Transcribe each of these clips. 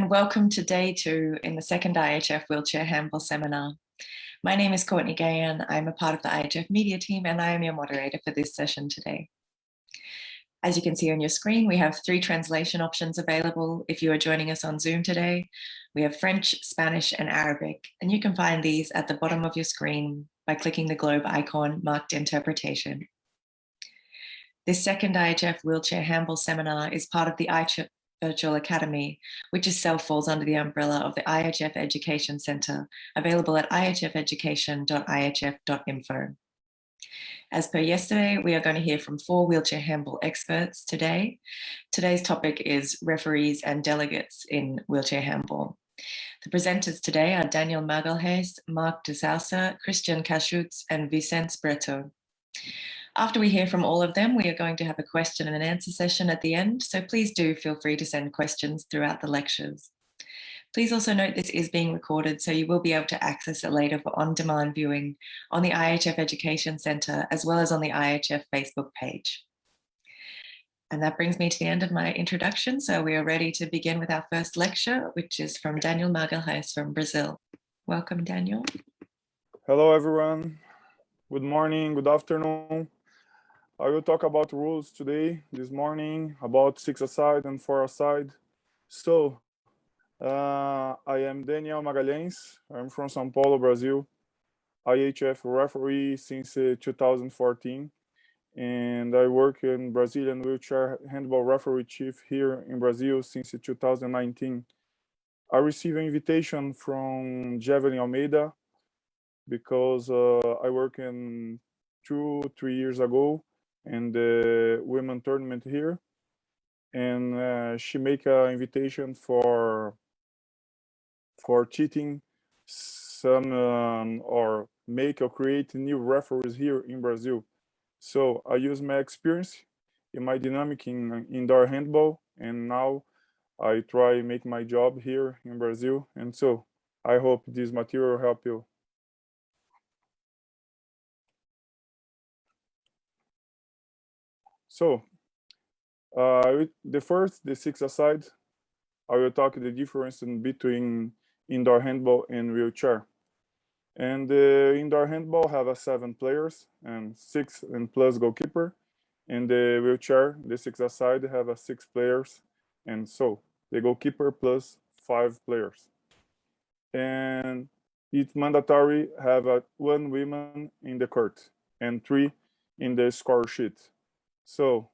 and welcome to day 2 in the second IHF Wheelchair Handball Seminar. My name is Courtney Gahan. I'm a part of the IHF media team and I am your moderator for this session today. As you can see on your screen, we have 3 translation options available if you are joining us on Zoom today. We have French, Spanish, and Arabic, and you can find these at the bottom of your screen by clicking the globe icon marked Interpretation. This second IHF Wheelchair Handball Seminar is part of the IHF Virtual Academy, which itself falls under the umbrella of the IHF Education Centre, available at ihfeducation.ihf.info. As per yesterday, we are going to hear from 4 wheelchair handball experts today. Today's topic is referees and delegates in wheelchair handball. The presenters today are Daniel Magalhaes, Marc de Sousa, Christian Kaschutz, and Vicente Breto. After we hear from all of them, we are going to have a question and answer session at the end, so please do feel free to send questions throughout the lectures. Please also note this is being recorded, so you will be able to access it later for on-demand viewing on the IHF Education Centre, as well as on the IHF Facebook page. And that brings me to the end of my introduction, so we are ready to begin with our first lecture, which is from Daniel Magalhaes from Brazil. Welcome, Daniel. Hello, everyone. Good morning, good afternoon. I will talk about rules today, this morning, about 6-a-side and 4-a-side. So, I am Daniel Magalhães. I'm from São Paulo, Brazil. IHF referee since 2014. And I work in Brazilian wheelchair handball referee chief here in Brazil since 2019. I received an invitation from Javelin Almeida because I work in 2-3 years ago in the women tournament here, and she make an invitation for cheating some or make or create new referees here in Brazil. So I use my experience in my dynamic in indoor handball, and now I try make my job here in Brazil. And so I hope this material help you. So, the 6-a-side, I will talk the difference between indoor handball and wheelchair. And the indoor handball have 7 players and 6 and plus goalkeeper. And the wheelchair, the 6-a-side, have 6 players, and so the goalkeeper plus 5 players. And it's mandatory have 1 woman in the court and 3 in the score sheet. So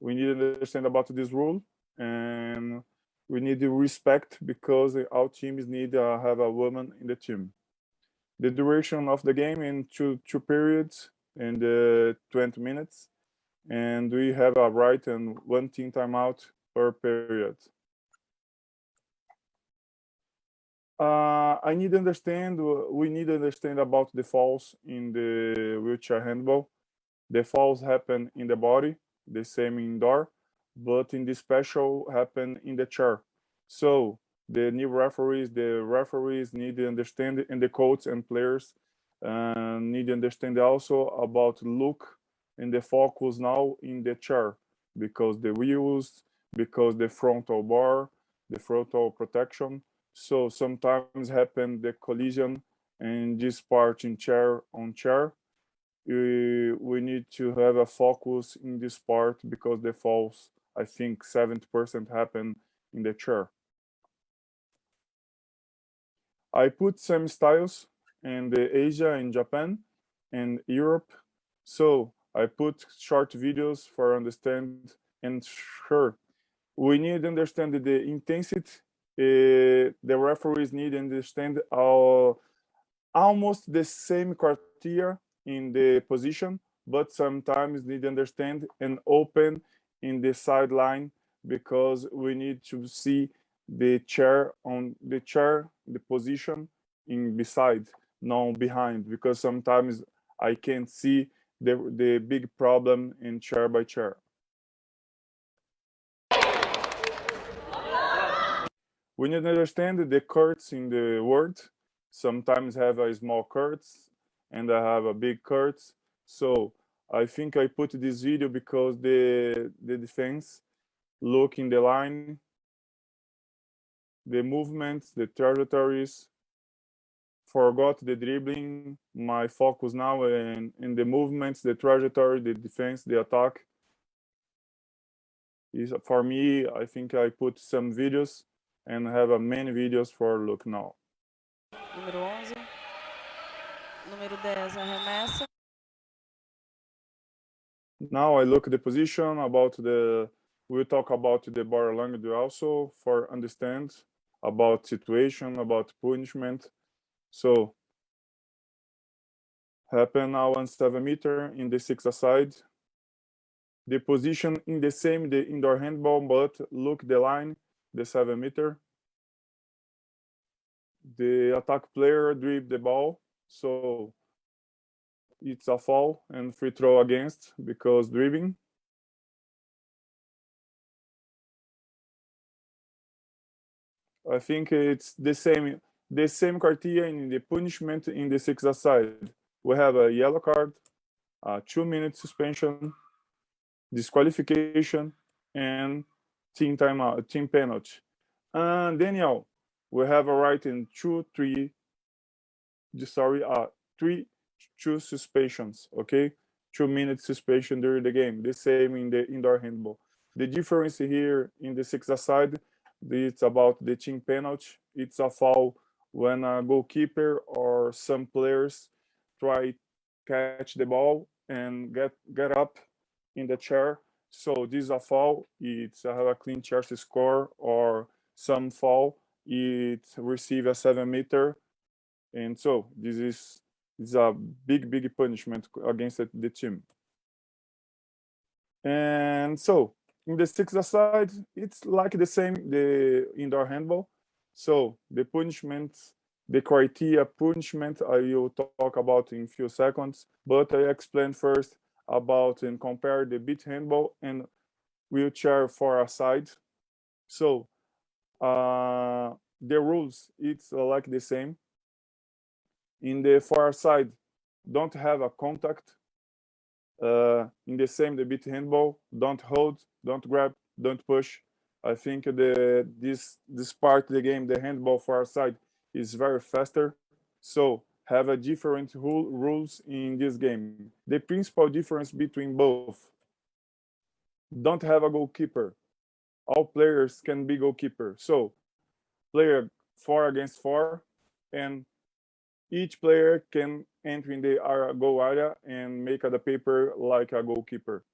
we need to understand about this rule, and we need to respect because all teams need to have a woman in the team. The duration of the game in two periods and 20 minutes, and we have a right and 1 team timeout per period. We need to understand about the falls in the wheelchair handball. The falls happen in the body, the same indoor, but in the special happen in the chair. So the new referees, need to understand, and the coaches and players need to understand also about look and the focus now in the chair, because the wheels, because the frontal bar, the frontal protection. So sometimes happen the collision and this part in chair on chair. We need to have a focus in this part because the falls, I think 70% happen in the chair. I put some styles in the Asia and Japan and Europe. So I put short videos for understand, and sure, we need to understand the intensity. The referees need to understand almost the same criteria in the position, but sometimes need to understand and open in the sideline because we need to see the chair on the chair, the position in beside, not behind, because sometimes I can't see the big problem in chair by chair. We need to understand the curts in the word. Sometimes have a small curts and I have a big curts. So I think I put this video because the defense look in the line the movements, the trajectories, forgot the dribbling. My focus now in the movements, the trajectory, the defense, the attack. Is for me, I think I put some videos and have many videos for look now. Número 11. Número 10, arremessa. Now I look at the position about we'll talk about the body language also for understand about situation, about punishment. So happen now on 7 meter in the 6-a-side. The position in the same the indoor handball, but look the line, the 7 meter. The attack player dribble the ball, so it's a foul and free throw against because dribbling. I think it's the same criteria in the punishment in the 6-a-side. We have a yellow card, a 2-minute suspension, disqualification, and team timeout, team penalty. And Daniel, we have a right in two suspensions, okay? 2-minute suspension during the game, the same in the indoor handball. The difference here in the 6-a-side, it's about the team penalty. It's a foul when a goalkeeper or some players try catch the ball and get up in the chair. So this is a foul. It's have a clean chair to score, or some foul. It receive a 7 meter, and so this is a big punishment against the team. And so in the 6-a-side, it's like the same the indoor handball. So the punishment, the criteria punishment, I will talk about in a few seconds, but I explain first about and compare the beach handball and wheelchair 4-a-side. So the rules, it's like the same. In the 4-a-side, don't have a contact. In the same, the beach handball, don't hold, don't grab, don't push. I think this part of the game, the handball 4-a-side, is very faster. So have a different rules in this game. The principal difference between both: don't have a goalkeeper. All players can be goalkeeper. So player 4 against 4, and each player can enter in the goal area and make the paper like a goalkeeper.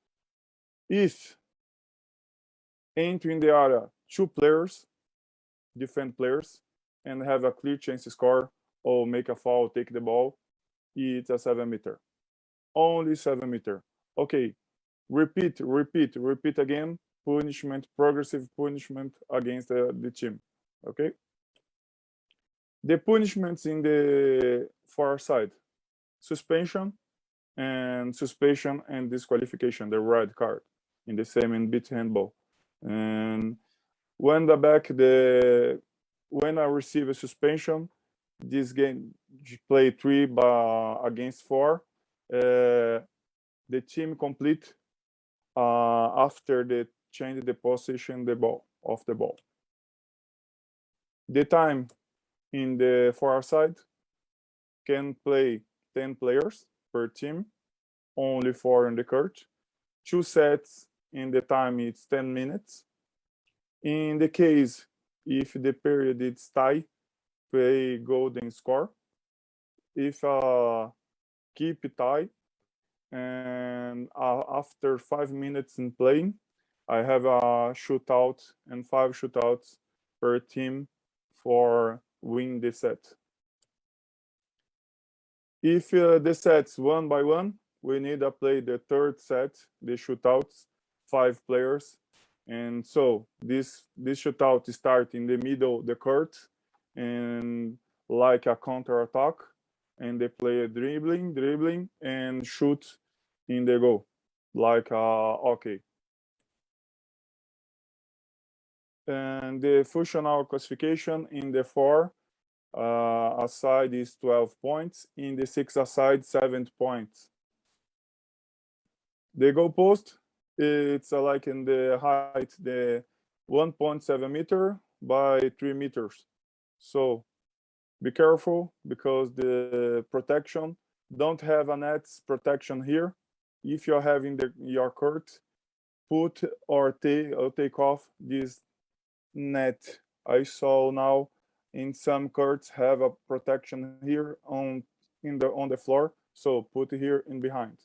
If entering the area 2 players, different players, and have a clear chance to score or make a foul, take the ball, it's a 7 meter. Only 7 meter. Okay, repeat again. Punishment, progressive punishment against the team. Okay. The punishments in the far side: suspension and disqualification, the red card, in the same in beach handball. And when when I receive a suspension, this game play 3 against 4. The team complete after they change the position of the ball. The time in the far side can play 10 players per team, only 4 in the court. 2 sets in the time, it's 10 minutes. In the case, if the period is tie, play golden score. If keep tie, and after 5 minutes in playing, I have a shootout and 5 shootouts per team for win the set. If the sets 1 by 1, we need to play the third set, the shootouts, 5 players. And so this shootout start in the middle of the court and like a counter attack, and they play dribbling and shoot in the goal like hockey. And the functional classification in the 4 aside is 12 points, in the 6 aside 7 points. The goal post, it's like in the height, the 1.7 meter, by 3 meters. So be careful because the protection don't have a net protection here. If you're having your court, put or take off this net. I saw now in some courts have a protection here on the floor, so put it here in behind.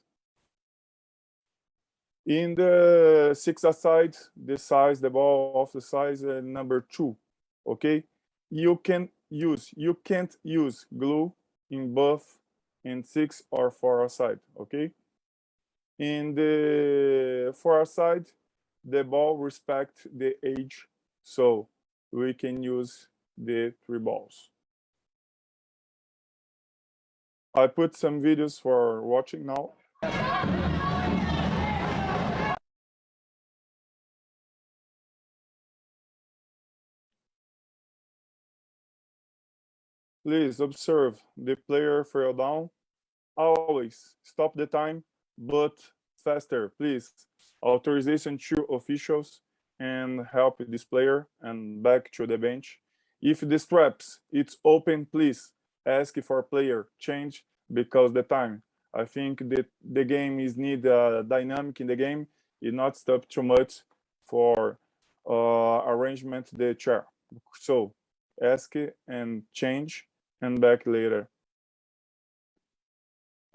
In the six-a-side, the ball of the size number 2. Okay, you can't use glue in both in 6 or 4-a-side. Okay, in the 4-a-side, the ball respect the age, so we can use the 3 balls. I put some videos for watching now. Please observe the player fell down. Always stop the time, but faster, please. Authorization to officials and help this player and back to the bench. If the straps it's open, please ask for player change because the time. I think that the game is need dynamic in the game. It not stop too much for arrangement the chair. So ask and change and back later.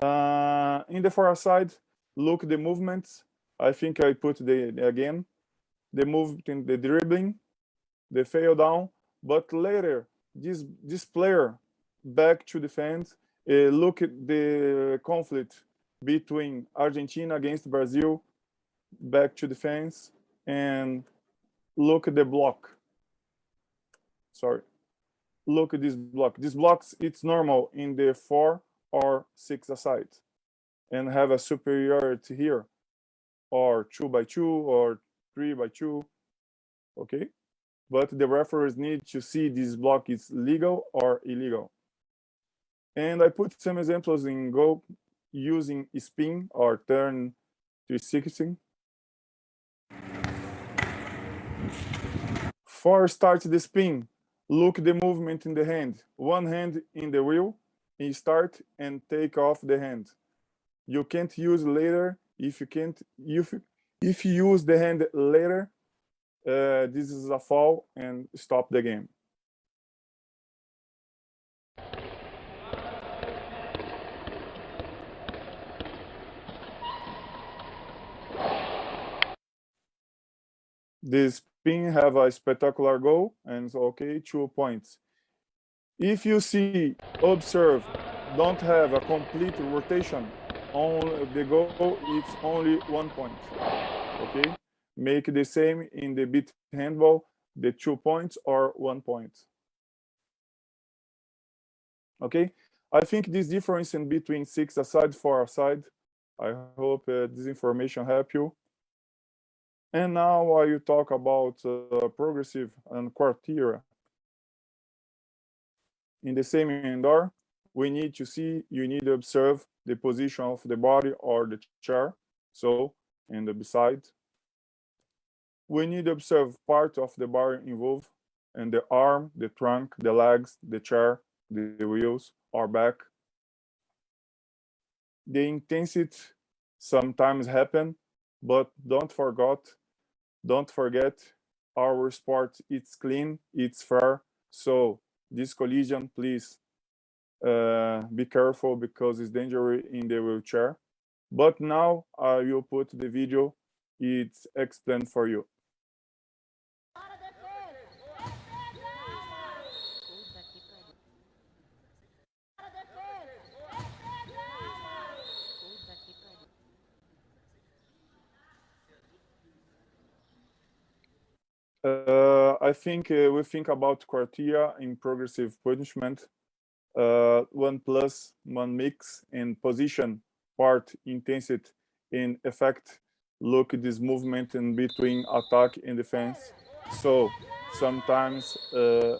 In the far side, look the movements. I think I put again the movement in the dribbling, the fail down, but later this player back to defense. Look at the conflict between Argentina against Brazil, back to defense, and look at the block. Sorry, look at this block. This blocks it's normal in the 4 or 6-a-side, and have a superiority here, or 2x2 or 3x2. Okay, but the referees need to see this block is legal or illegal. And I put some examples in Go using spin or turn 360. For start the spin, look the movement in the hand. One hand in the wheel, and start and take off the hand. You can't use later. If you use the hand later, this is a foul and stop the game. This spin have a spectacular goal and okay, 2 points. If you see, observe, don't have a complete rotation on the goal, it's only 1 point. Okay, make the same in the beat handball, the 2 points or 1 point. Okay, I think this difference in between 6-a-side, 4-a-side, I hope this information help you. And now I will talk about progressive and quartier. In the same indoor, we need to see, you need to observe the position of the body or the chair. So, in the beside, we need to observe part of the body involved, and the arm, the trunk, the legs, the chair, the wheels, or back. The intensity sometimes happen, but don't forget our sport, it's clean, it's fair. So this collision, please be careful because it's dangerous in the wheelchair. But now I will put the video, it's explained for you. I think we think about quartilla in progressive punishment. 1+, 1 mix, and position, part, intensity, and effect. Look at this movement in between attack and defense. So sometimes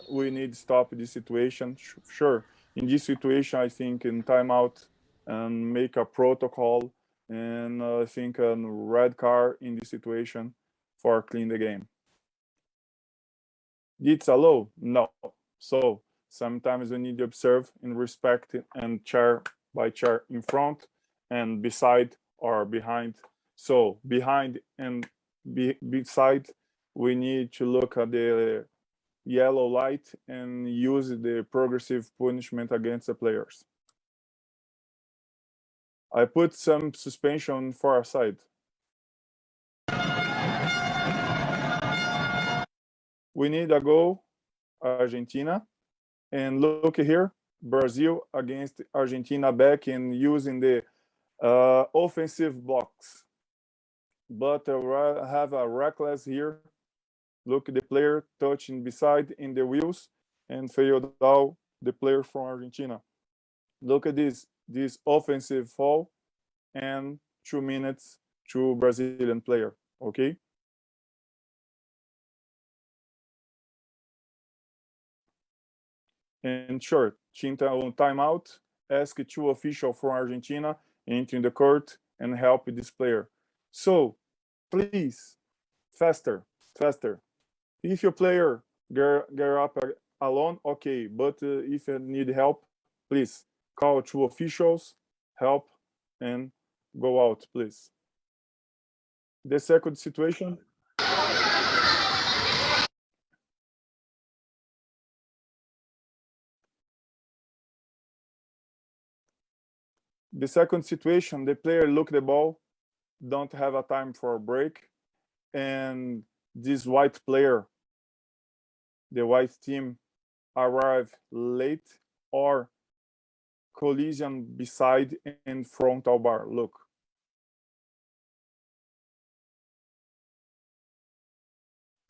we need to stop this situation. Sure, in this situation, I think in timeout and make a protocol, and I think a red card in this situation for clean the game. It's a low? No. So sometimes we need to observe and respect and chair by chair in front and beside or behind. So behind and beside, we need to look at the yellow light and use the progressive punishment against the players. I put some suspension for our side. We need a goal, Argentina. And look here, Brazil against Argentina back and using the offensive blocks. But have a reckless here. Look, the player touching beside in the wheels and failed out the player from Argentina. Look at this offensive foul and 2 minutes to Brazilian player, okay? And sure, Chinta on timeout, ask two officials from Argentina entering the court and help this player. So please, faster, faster. If your player get up alone, okay, but if you need help, please call two officials, help, and go out, please. The second situation. The second situation, the player look the ball, don't have a time for a break, and this white player, the white team, arrive late or collision beside and frontal bar. Look.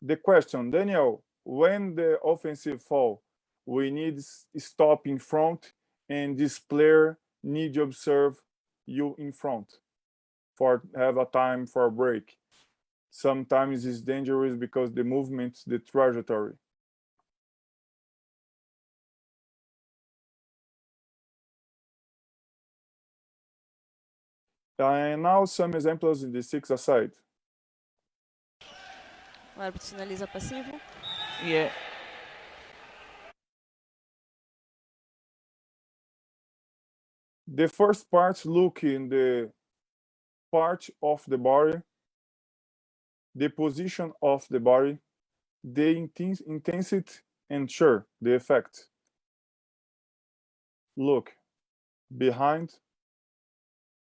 The question, Daniel, when the offensive fall, we need stop in front and this player need to observe you in front for have a time for a break. Sometimes it's dangerous because the movement, the trajectory. And now some examples in the six aside. O árbitro sinaliza passivo. Yeah. The first part, look in the part of the body, the position of the body, the intensity, and sure, the effect. Look, behind,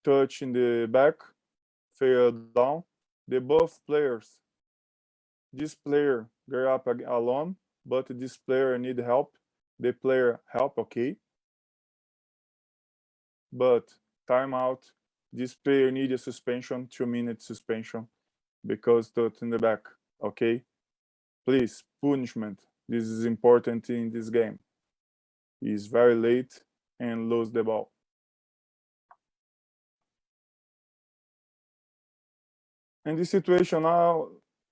touch in the back, fell down. The both players, this player get up alone, but this player need help. The player help, okay. But timeout, this player need a suspension, 2-minute suspension, because touch in the back, okay. Please, punishment. This is important in this game. He's very late and lose the ball. In this situation now,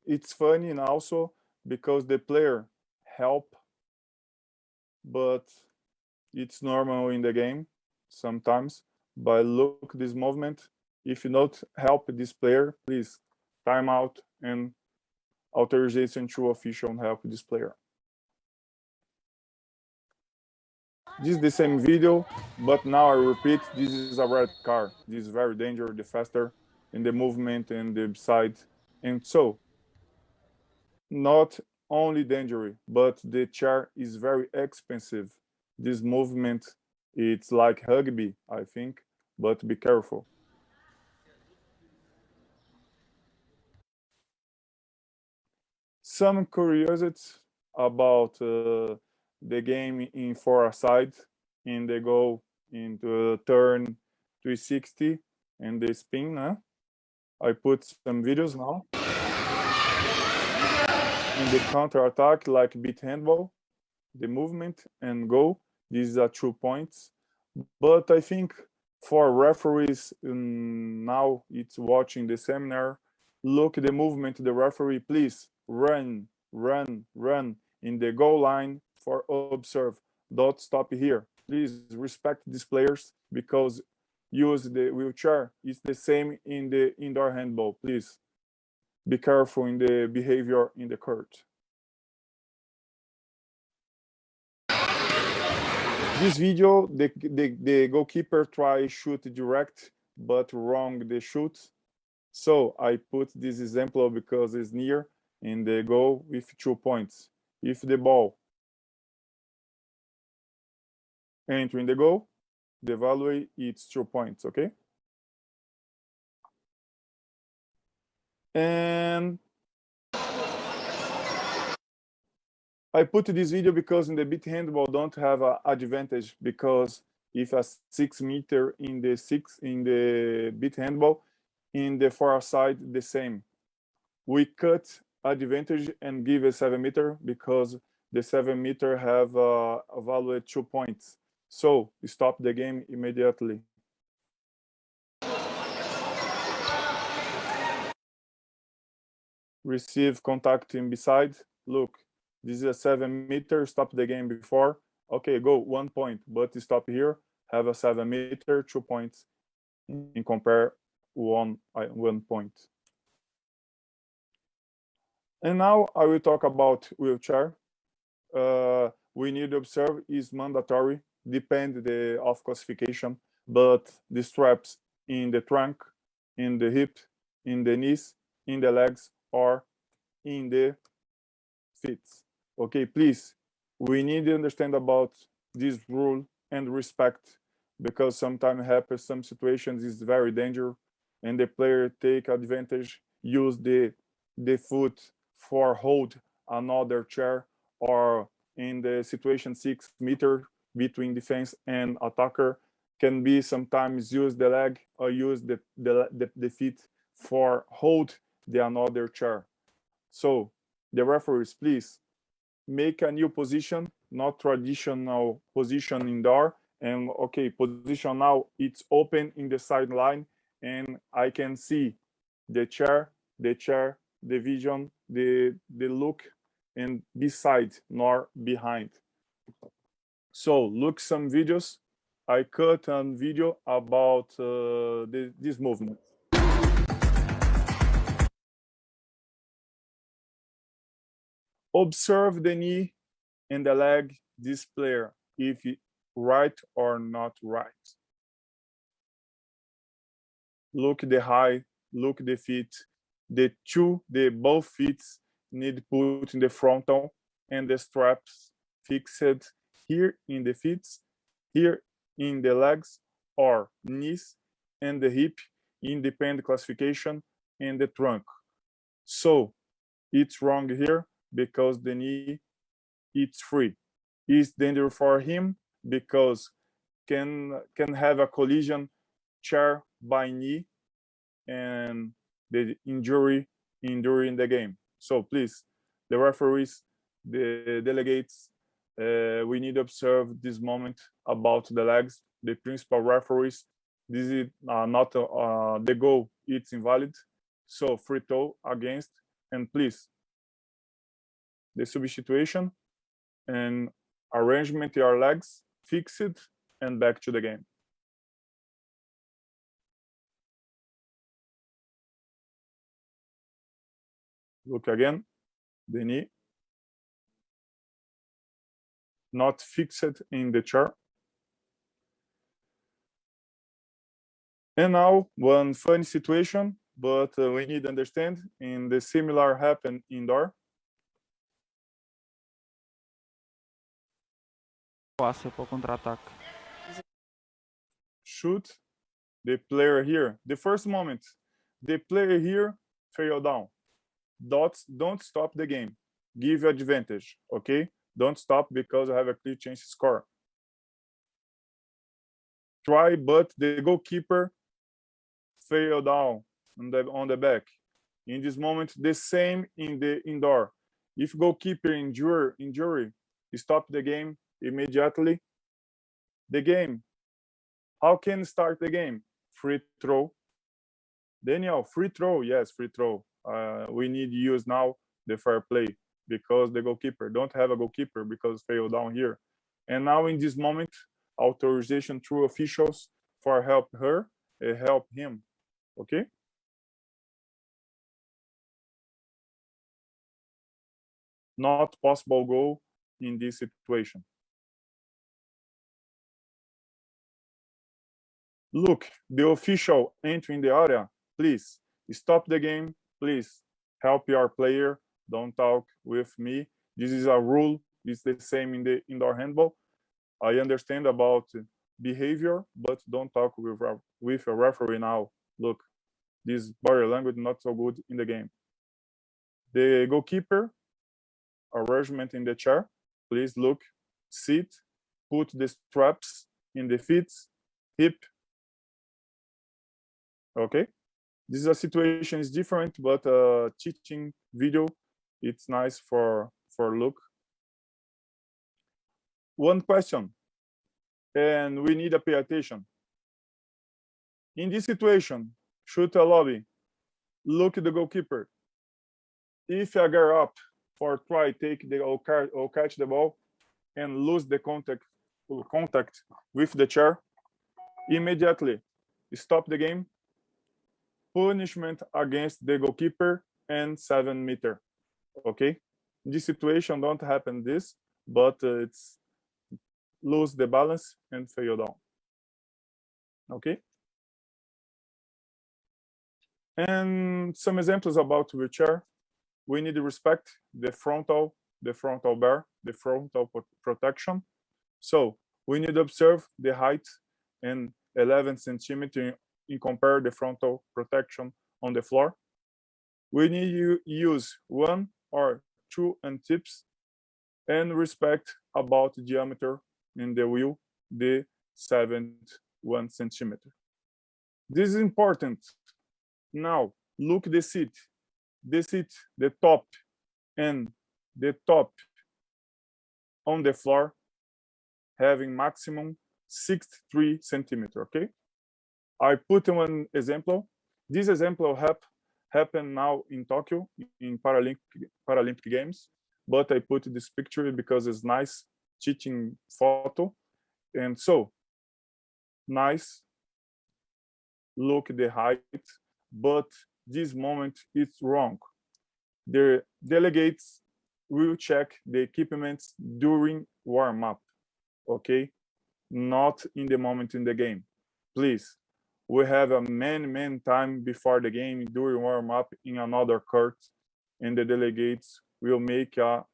it's funny and also because the player help, but it's normal in the game sometimes. But look this movement. If you not help this player, please time out and authorization to official and help this player. This is the same video, but now I repeat, this is a red card. This is very dangerous, the faster in the movement and the side. And so, not only dangerous, but the chair is very expensive. This movement, it's like rugby, I think, but be careful. Some curiosities about the game in for a side, and they go into turn 360 and they spin. I put some videos now. In the counter attack, like beat handball, the movement and go. These are 2 points. But I think for referees now it's watching the seminar, look at the movement, the referee, please run, run, run in the goal line for observe. Don't stop here. Please respect these players because use the wheelchair. It's the same in the indoor handball. Please be careful in the behavior in the court. This video, the goalkeeper try shoot direct, but wrong the shoot. So I put this example because it's near in the goal with 2 points. If the ball entering the goal, the value is 2 points, okay? And I put this video because in the beat handball don't have an advantage, because if a 6 meter in the beat handball, in the far side the same. We cut advantage and give a 7 meter because the 7 meter have a value at 2 points. So stop the game immediately. Receive contact in beside. Look, this is a 7 meter. Stop the game before. Okay, go 1 point, but stop here. Have a 7 meter, 2 points. In compare 1 point. And now I will talk about wheelchair. We need to observe is mandatory, depend of classification, but the straps in the trunk, in the hip, in the knees, in the legs, or in the feet. Okay, please, we need to understand about this rule and respect, because sometimes happens some situations is very dangerous and the player take advantage, use the foot for hold another chair, or in the situation 6 meter between defense and attacker, can be sometimes use the leg or use the feet for hold the another chair. So the referees, please make a new position, not traditional position indoor. And okay, position now, it's open in the sideline, and I can see the chair, the vision, the look, and beside nor behind. So look some videos. I cut a video about this movement. Observe the knee and the leg this player, if it right or not right. Look the height, look the feet. Both feet need put in the frontal, and the straps fixed here in the feet, here in the legs or knees, and the hip, independent classification, and the trunk. So it's wrong here because the knee it's free. It's dangerous for him because can have a collision chair by knee and the injury during the game. So please, the referees, the delegates, we need to observe this moment about the legs. The principal referees, this is not the goal, it's invalid. So free throw against, and please, the substitution and arrangement your legs, fix it, and back to the game. Look again, the knee, not fixed in the chair. And now one funny situation, but we need to understand, in the similar happen indoor. Passa para o contra-ataque. Shoot the player here. The first moment, the player here fell down. Don't stop the game. Give advantage, okay? Don't stop because I have a clear chance to score. Try, but the goalkeeper fell down on the back. In this moment, the same in the indoor. If goalkeeper injury, stop the game immediately. The game. How can start the game? Free throw. Daniel, free throw. Yes, free throw. We need to use now the fair play because the goalkeeper don't have a goalkeeper because fail down here. And now in this moment, authorization through officials for help her, help him. Okay. Not possible goal in this situation. Look, the official entering the area, please stop the game, please help your player, don't talk with me. This is a rule, it's the same in the indoor handball. I understand about behavior, but don't talk with a referee now. Look, this body language not so good in the game. The goalkeeper, arrangement in the chair, please look, sit, put the straps in the feet, hip. Okay, this is a situation is different, but teaching video, it's nice for look. One question, and we need to pay attention. In this situation, shoot a lobby, look at the goalkeeper. If I get up for try take the or catch the ball and lose the contact with the chair, immediately stop the game. Punishment against the goalkeeper and 7 meter. Okay, this situation don't happen this, but it's lose the balance and fail down. Okay, and some examples about wheelchair. We need to respect the frontal bar, the frontal protection. So we need to observe the height and 11 centimeter in compare the frontal protection on the floor. We need to use 1 or 2 end tips and respect about the diameter in the wheel, the 1 centimeter. This is important. Now look the seat, the top and the top on the floor having maximum 63 centimeter. Okay, I put one example. This example happened now in Tokyo in Paralympic Games, but I put this picture because it's nice teaching photo, and so nice. Look the height, but this moment it's wrong. The delegates will check the equipments during warm up. Okay, not in the moment in the game, please. We have a man time before the game during warm up in another court, and the delegates will make a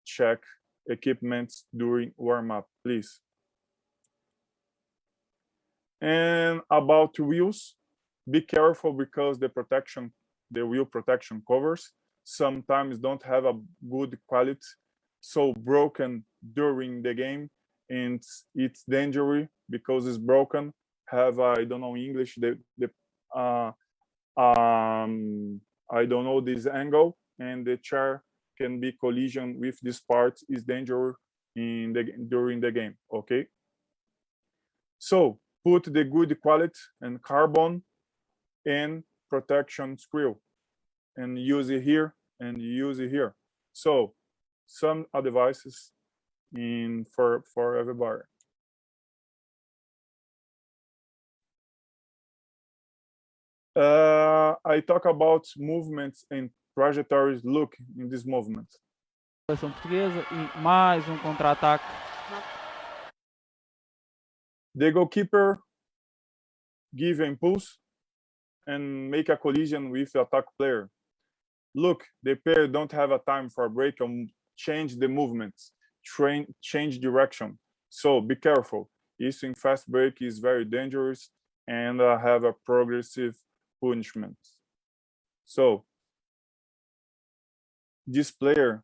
check equipments during warm up, please. And about wheels, be careful because the wheel protection covers sometimes don't have a good quality, so broken during the game, and it's dangerous because it's broken. Have I don't know English I don't know this angle, and the chair can be collision with this part is dangerous during the game. Okay, so put the good quality and carbon and protection screw and use it here and use it here. So some advices for everybody. I talk about movements and trajectories. Look in this movement. Seleção portuguesa e mais contra-ataque. The goalkeeper give impulse and make a collision with the attack player. Look, the player don't have a time for a break and change the movements, change direction. So be careful. Using fast break is very dangerous and have a progressive punishment. So this player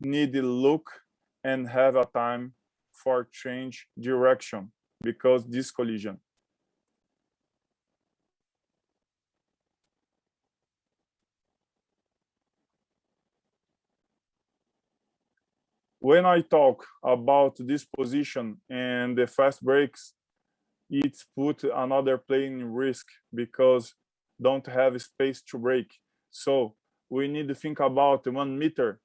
need to look and have a time for change direction because this collision. When I talk about this position and the fast breaks, it's put another player in risk because don't have space to break. So we need to think about 1 meter.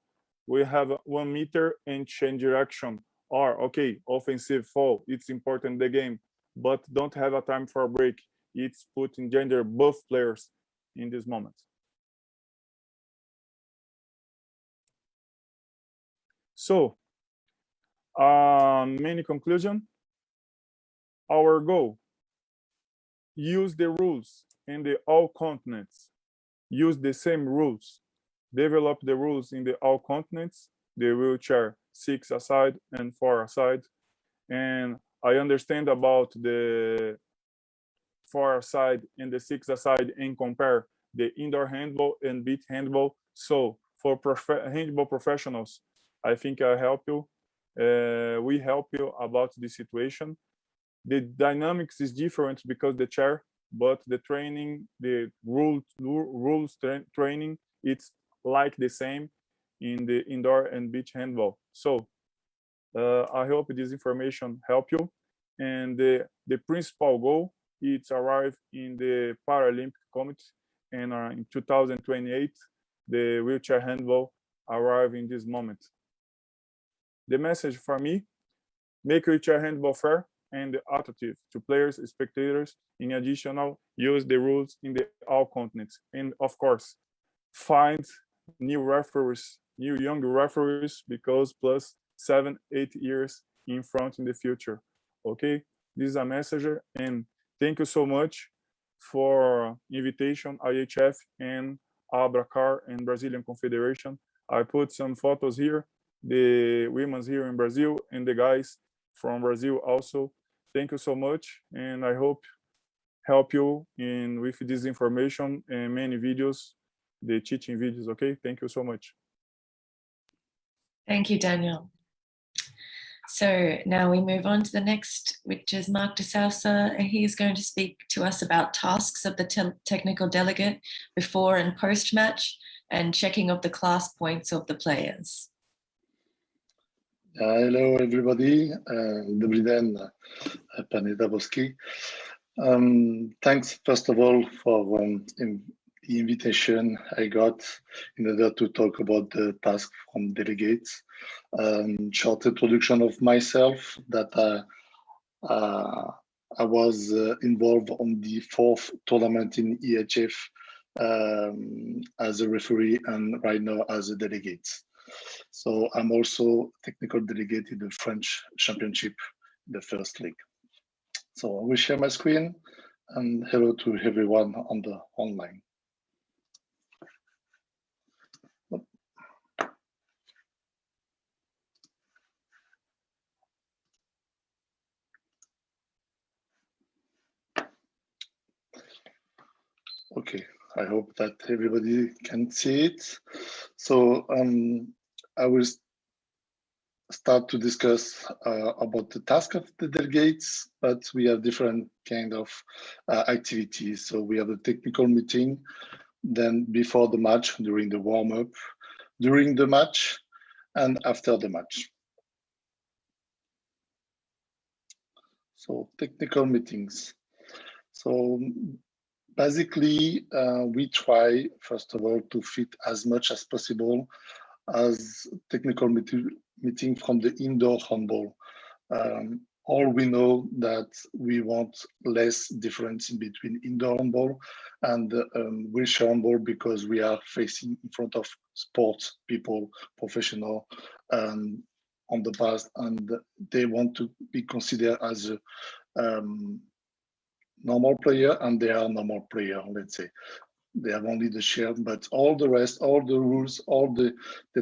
We have 1 meter and change direction. Or okay, offensive fall. It's important in the game, but don't have a time for a break. It's put in danger both players in this moment. So, main conclusion. our goal. Use the rules in the all continents. Use the same rules. Develop the rules in the all continents, the wheelchair 6-a-side and 4-a-side. And I understand about the 4-a-side and the 6-a-side and compare the indoor handball and beach handball. So for handball professionals, I think I help you. We help you about the situation. The dynamics is different because the chair, but the training, the rules training, it's like the same in the indoor and beach handball. So I hope this information help you. And the principal goal is arrive in the Paralympic Committee, and in 2028, the wheelchair handball arrive in this moment. The message for me: make wheelchair handball fair and attractive to players, spectators. In addition, use the rules in the all continents, and of course, find new referees, new young referees, because plus 7-8 years in front in the future. Okay, this is a message, and thank you so much for invitation, IHF and Abracar and Brazilian Confederation. I put some photos here, the women's here in Brazil and the guys from Brazil also. Thank you so much, and I hope help you in with this information and many videos, the teaching videos. Okay, thank you so much. Thank you, Daniel. So now we move on to the next, which is Mark de Sousa. He's going to speak to us about tasks of the technical delegate before and post-match, and checking of the class points of the players. Hello, everybody. Dobrý den, pane Dabowski. Thanks, first of all, for the invitation I got in order to talk about the task from delegates. Short introduction of myself, that I was involved on the 4th tournament in IHF as a referee, and right now as a delegate. So I'm also technical delegate in the French Championship, the first league. So I will share my screen, and hello to everyone on the online. Okay, I hope that everybody can see it. So I will start to discuss about the task of the delegates, but we have different kind of activities. So we have a technical meeting, then before the match, during the warm-up, during the match, and after the match. So technical meetings. So basically, we try, first of all, to fit as much as possible as technical meeting from the indoor handball. All we know that we want less difference in between indoor handball and wheelchair handball, because we are facing in front of sports people, professional, on the past, and they want to be considered as a normal player, and they are normal player, let's say. They have only the share, but all the rest, all the rules, all the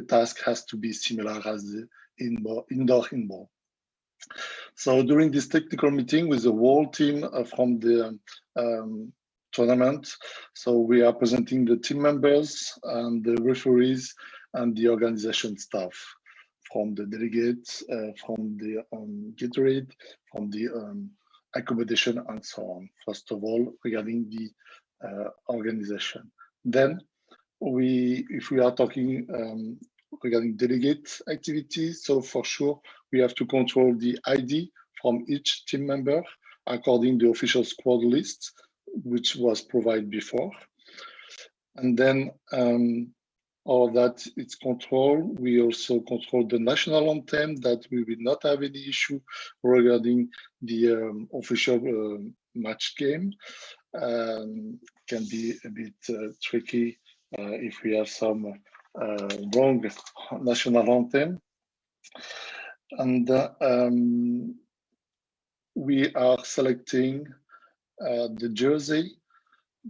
task has to be similar as the indoor handball. So during this technical meeting with the whole team from the tournament, so we are presenting the team members and the referees and the organization staff, from the delegates, from the Gatorade, from the accommodation, and so on. First of all, regarding the organization. Then if we are talking regarding delegate activities, so for sure we have to control the ID from each team member according to the official squad list, which was provided before. And then all that it's controlled. We also control the national anthem, that we will not have any issue regarding the official match game. Can be a bit tricky if we have some wrong national anthem. And we are selecting the jersey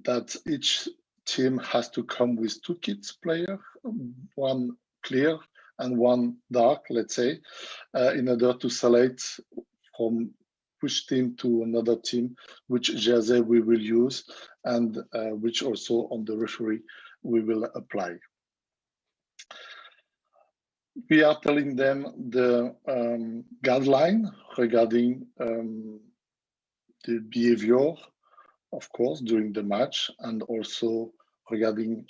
that each team has to come with 2 kits player, one clear and one dark, let's say, in order to select from which team to another team, which jersey we will use, and which also on the referee we will apply. We are telling them the guideline regarding the behavior, of course, during the match, and also regarding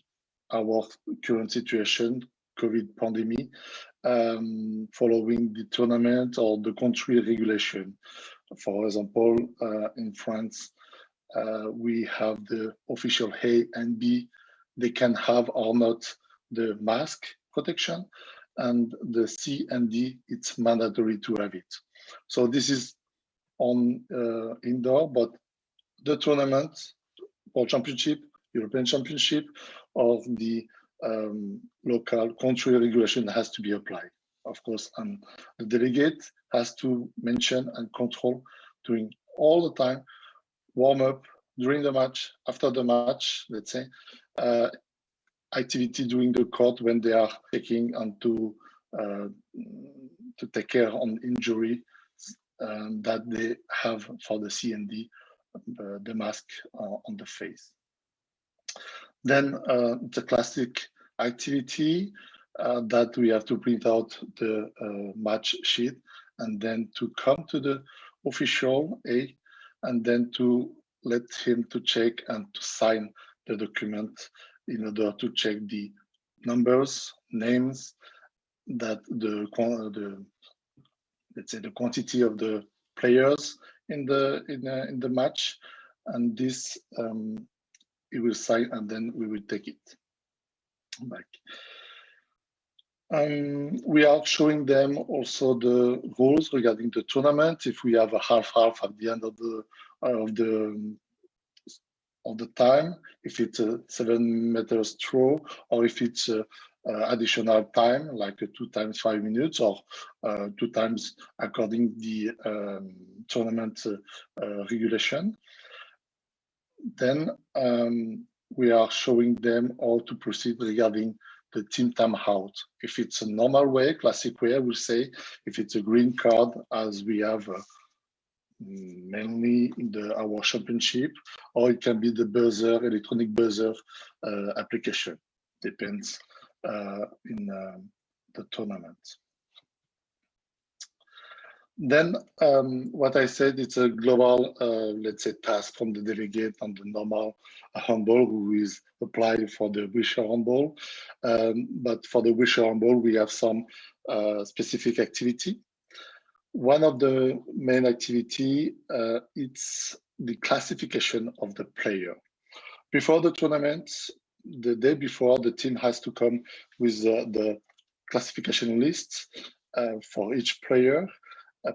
our current situation, COVID pandemic, following the tournament or the country regulation. For example, in France, we have the official A and B. They can have or not the mask protection, and the C and D, it's mandatory to have it. So this is on indoor, but the tournament, World Championship, European Championship, or the local country regulation has to be applied, of course, and the delegate has to mention and control during all the time, warm up, during the match, after the match, let's say, activity during the court when they are taking and to take care on injury that they have for the C and D, the mask on the face. Then the classic activity that we have to print out the match sheet and then to come to the official A and then to let him to check and to sign the document in order to check the numbers, names, that let's say the quantity of the players in the match, and this he will sign and then we will take it back. We are showing them also the rules regarding the tournament. If we have a half-half at the end of the time, if it's a 7 meters throw, or if it's additional time, like 2 times 5 minutes, or 2 times according the tournament regulation. Then we are showing them how to proceed regarding the team time out. If it's a normal way, classic way, I will say, if it's a green card, as we have mainly in our championship, or it can be the buzzer, electronic buzzer application, depends in the tournament. Then what I said, it's a global, let's say, task from the delegate on the normal handball who is applied for the wheelchair handball. But for the wheelchair handball, we have some specific activity. One of the main activity, it's the classification of the player. Before the tournament, the day before, the team has to come with the classification lists for each player,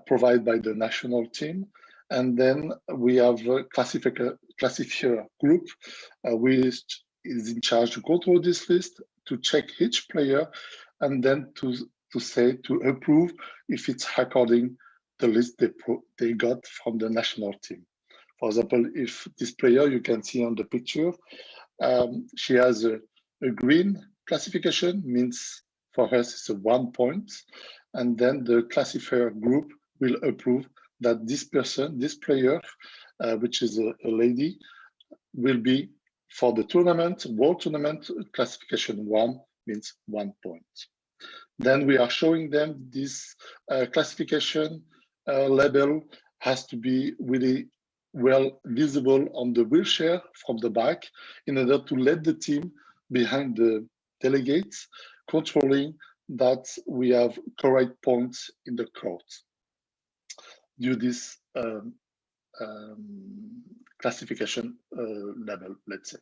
provided by the national team. And then we have a classifier group which is in charge to control this list, to check each player, and then to approve if it's according the list they got from the national team. For example, if this player, you can see on the picture, she has a green classification, means for us it's a 1 point, and then the classifier group will approve that this person, this player, which is a lady, will be for the tournament, world tournament, classification 1 means 1 point. Then we are showing them this classification label has to be really well visible on the wheelchair from the back in order to let the team behind the delegates controlling that we have correct points in the court. Do this classification level, let's say.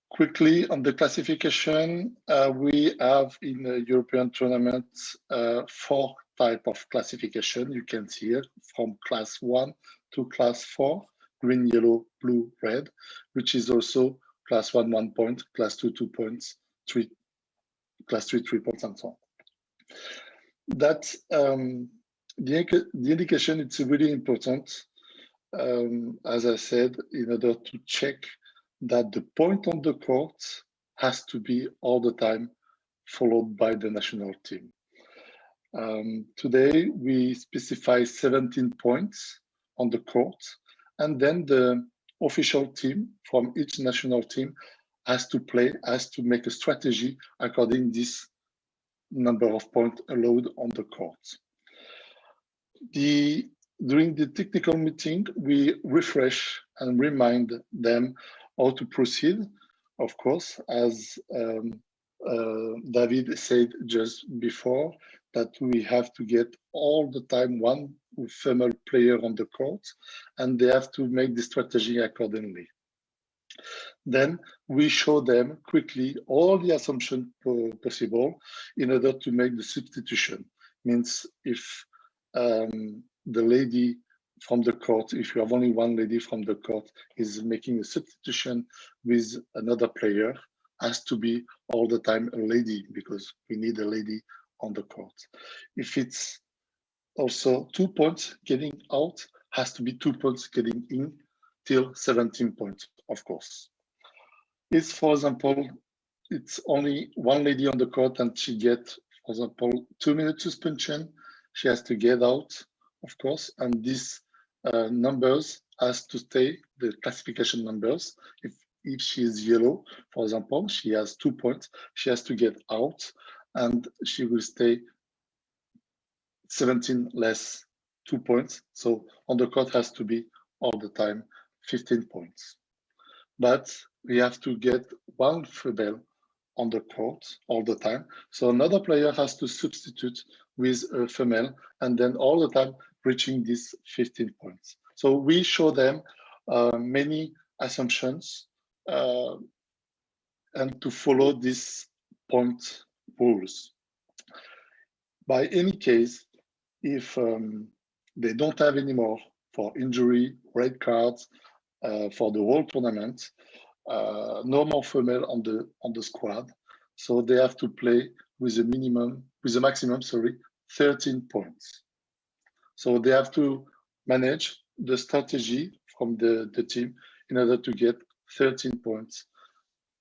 Quickly on the classification, we have in the European tournament 4 types of classification. You can see here from class 1 to class 4, green, yellow, blue, red, which is also class 1, 1 point, class 2, 2 points, class 3, 3 points, and so on. That the indication, it's really important, as I said, in order to check that the point on the court has to be all the time followed by the national team. Today, we specify 17 points on the court, and then the official team from each national team has to make a strategy according to this number of points allowed on the court. During the technical meeting, we refresh and remind them how to proceed, of course, as David said just before, that we have to get all the time one female player on the court, and they have to make the strategy accordingly. Then we show them quickly all the assumptions possible in order to make the substitution. Means if the lady from the court, if you have only one lady from the court, is making a substitution with another player, has to be all the time a lady, because we need a lady on the court. If it's also 2 points getting out, has to be 2 points getting in, till 17 points, of course. If, for example, it's only one lady on the court and she gets, for example, 2 minute suspension, she has to get out, of course, and these numbers has to stay, the classification numbers. If she is yellow, for example, she has 2 points, she has to get out, and she will stay 17 less 2 points. So on the court has to be all the time 15 points. But we have to get one female on the court all the time. So another player has to substitute with a female, and then all the time reaching these 15 points. So we show them many assumptions and to follow these point rules. By any case, if they don't have any more for injury, red cards, for the whole tournament, no more female on the squad, so they have to play with a maximum, 13 points. So they have to manage the strategy from the team in order to get 13 points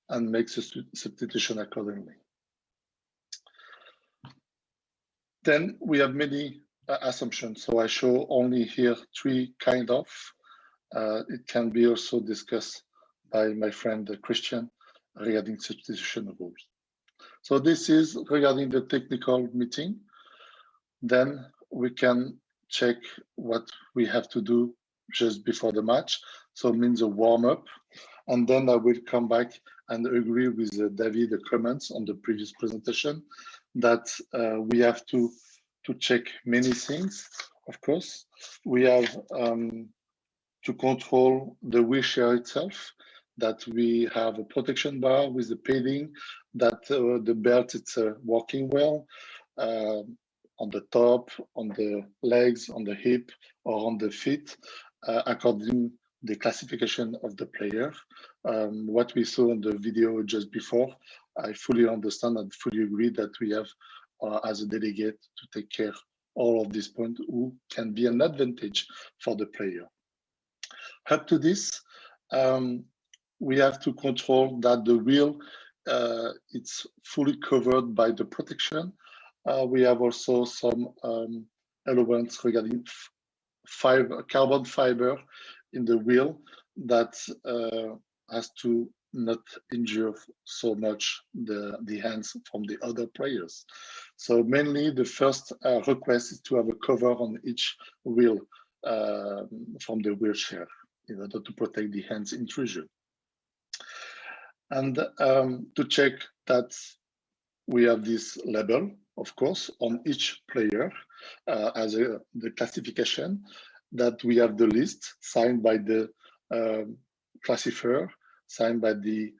and make the substitution accordingly. Then we have many assumptions. So I show only here 3 kind of. It can be also discussed by my friend Christian regarding substitution rules. So this is regarding the technical meeting. Then we can check what we have to do just before the match. So it means a warm-up. And then I will come back and agree with David, the comments on the previous presentation, that we have to check many things, of course. We have to control the wheelchair itself, that we have a protection bar with the padding, that the belt is working well on the top, on the legs, on the hip, or on the feet, according to the classification of the player. What we saw in the video just before, I fully understand and fully agree that we have, as a delegate, to take care of all of these points who can be an advantage for the player. Up to this, we have to control that the wheel it's fully covered by the protection. We have also some elements regarding carbon fiber in the wheel that has to not injure so much the hands from the other players. So mainly the first request is to have a cover on each wheel from the wheelchair in order to protect the hands intrusion. And to check that we have this label, of course, on each player as the classification, that we have the list signed by the classifier, signed by the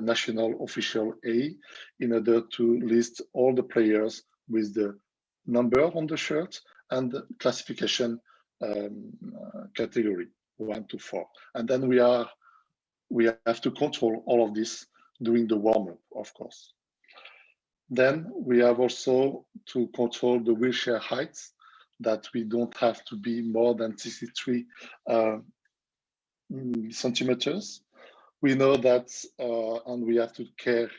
national official A, in order to list all the players with the number on the shirt and the classification category 1 to 4. And then we have to control all of this during the warm-up, of course. Then we have also to control the wheelchair heights, that we don't have to be more than 63 centimeters. We know that, and we have to care,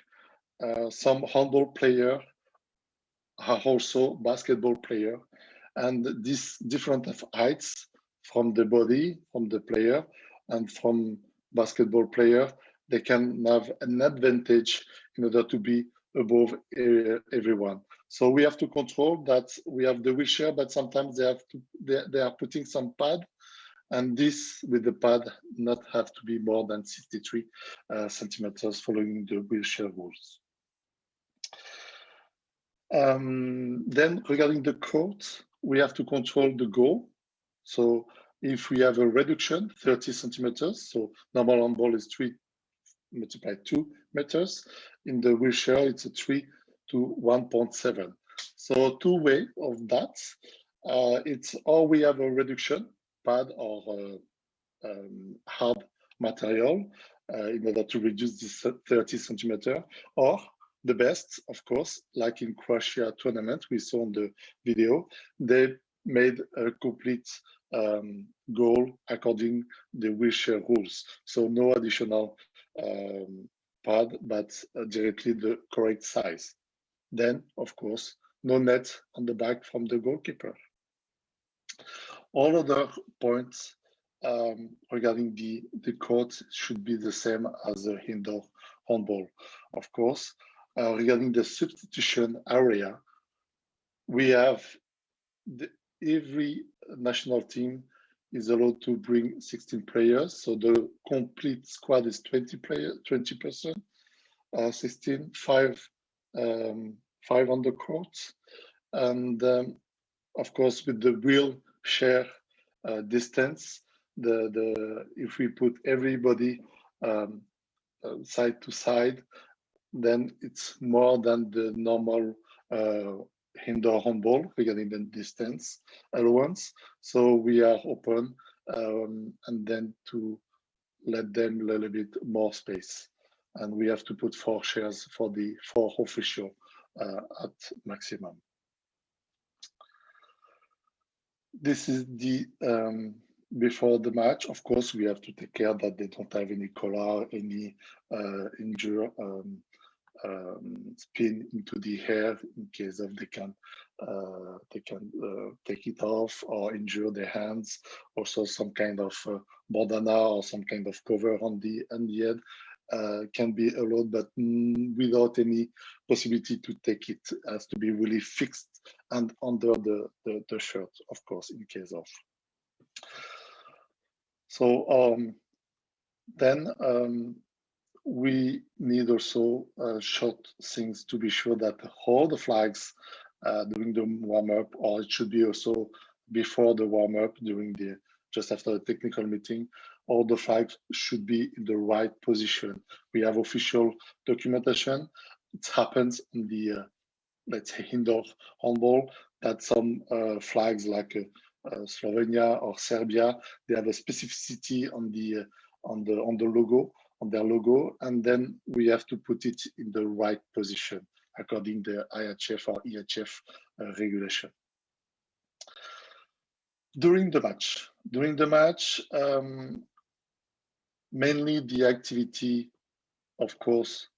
some handball player are also basketball player, and this different of heights from the body, from the player, and from basketball player, they can have an advantage in order to be above everyone. So we have to control that. We have the wheelchair, but sometimes they are putting some pad, and this with the pad not have to be more than 63 centimeters following the wheelchair rules. Then regarding the court, we have to control the goal. So if we have a reduction, 30 centimeters, so normal handball is 3 multiplied 2 meters. In the wheelchair, it's a 3 to 1.7. So two way of that. It's or we have a reduction, pad or hard material in order to reduce this 30 centimeter, or the best, of course, like in Croatia tournament, we saw in the video, they made a complete goal according the wheelchair rules. So no additional pad, but directly the correct size. Then, of course, no net on the back from the goalkeeper. All other points regarding the court should be the same as the indoor handball. Of course, regarding the substitution area, we have every national team is allowed to bring 16 players. So the complete squad is 20%, 16, five on the court. And of course, with the wheelchair distance, if we put everybody side to side, then it's more than the normal indoor handball regarding the distance allowance. So we are open and then to let them a little bit more space. And we have to put 4 chairs for the 4 official at maximum. This is the before the match. Of course, we have to take care that they don't have any collar, any injury, spin into the hair in case of they can take it off or injure their hands. Also, some kind of bandana or some kind of cover on the head can be allowed, but without any possibility to take it. It has to be really fixed and under the shirt, of course, in case of. So then we need also short things to be sure that all the flags during the warm-up, or it should be also before the warm-up during just after the technical meeting, all the flags should be in the right position. We have official documentation. It happens in the let's say indoor handball that some flags like Slovenia or Serbia, they have a specificity on the logo, on their logo, and then we have to put it in the right position according to the IHF or IHF regulation. During the match, mainly the activity, of course,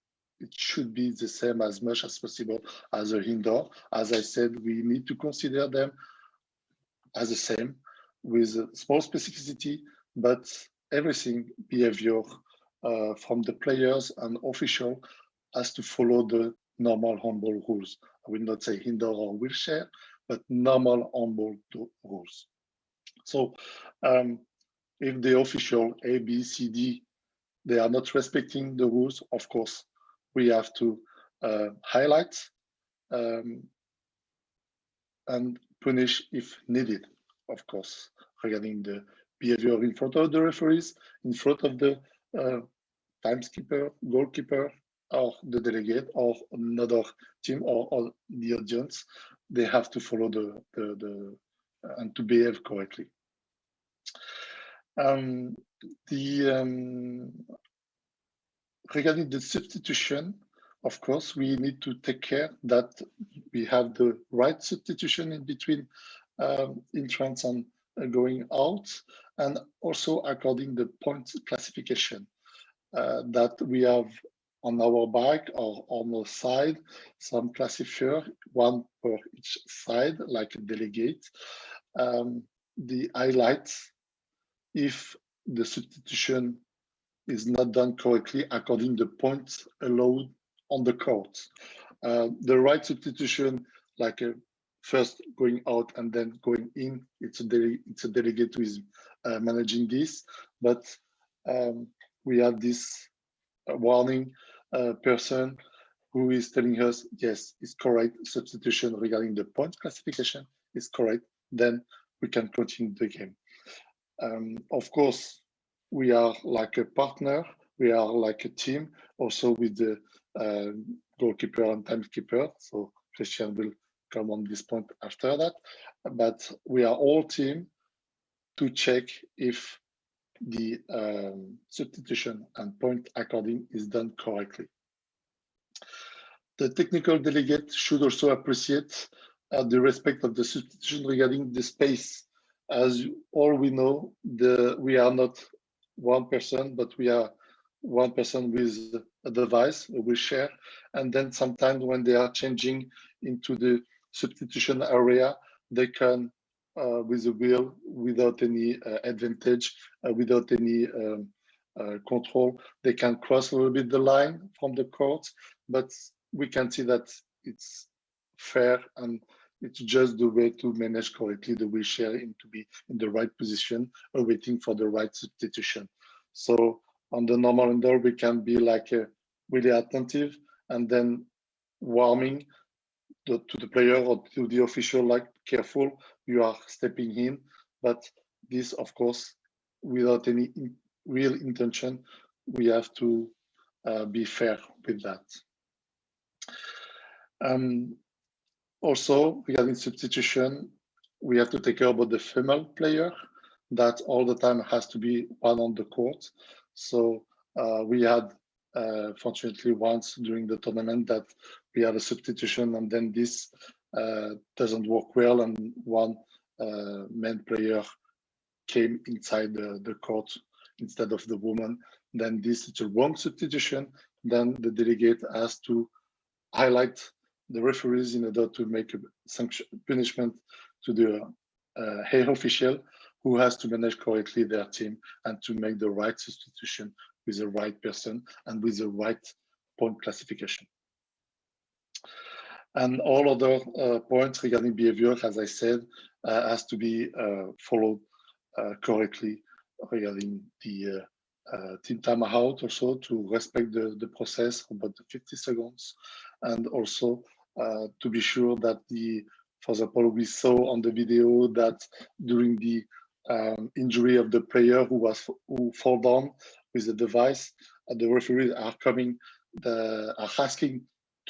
it should be the same as much as possible as a indoor. As I said, we need to consider them as the same with a small specificity, but everything behavior from the players and official has to follow the normal handball rules. I will not say indoor or wheelchair, but normal handball rules. So if the official A, B, C, D, they are not respecting the rules, of course, we have to highlight and punish if needed, of course, regarding the behavior in front of the referees, in front of the timekeeper, goalkeeper, or the delegate, or another team, or the audience. They have to follow and to behave correctly. Regarding the substitution, of course, we need to take care that we have the right substitution in between entrance and going out, and also according the point classification that we have on our back or on the side, some classifier, one per each side, like a delegate. The highlights, if the substitution is not done correctly according to the points allowed on the court. The right substitution, like first going out and then going in, it's a delegate who is managing this, but we have this warning person who is telling us, yes, it's correct, substitution regarding the point classification is correct, then we can continue the game. Of course, we are like a partner, we are like a team, also with the goalkeeper and timekeeper. So Christian will come on this point after that. But we are all team to check if the substitution and point according is done correctly. The technical delegate should also appreciate the respect of the substitution regarding the space. As all we know, we are not one person, but we are one person with a device, a wheelchair. And then sometimes when they are changing into the substitution area, they can, with a wheel, without any advantage, without any control, they can cross a little bit the line from the court, but we can see that it's fair and it's just the way to manage correctly the wheelchair and to be in the right position, waiting for the right substitution. So on the normal indoor, we can be like really attentive and then warming to the player or to the official, like careful, you are stepping in. But this, of course, without any real intention, we have to be fair with that. Also, regarding substitution, we have to take care about the female player that all the time has to be one on the court. So we had, fortunately, once during the tournament that we had a substitution and then this doesn't work well and one man player came inside the court instead of the woman. Then this is a wrong substitution. Then the delegate has to highlight the referees in order to make a sanction punishment to the head official who has to manage correctly their team and to make the right substitution with the right person and with the right point classification. And all other points regarding behavior, as I said, has to be followed correctly regarding the team timeout, also to respect the process about the 50 seconds, and also to be sure that for example, we saw on the video that during the injury of the player who fall down with the device, the referees are asking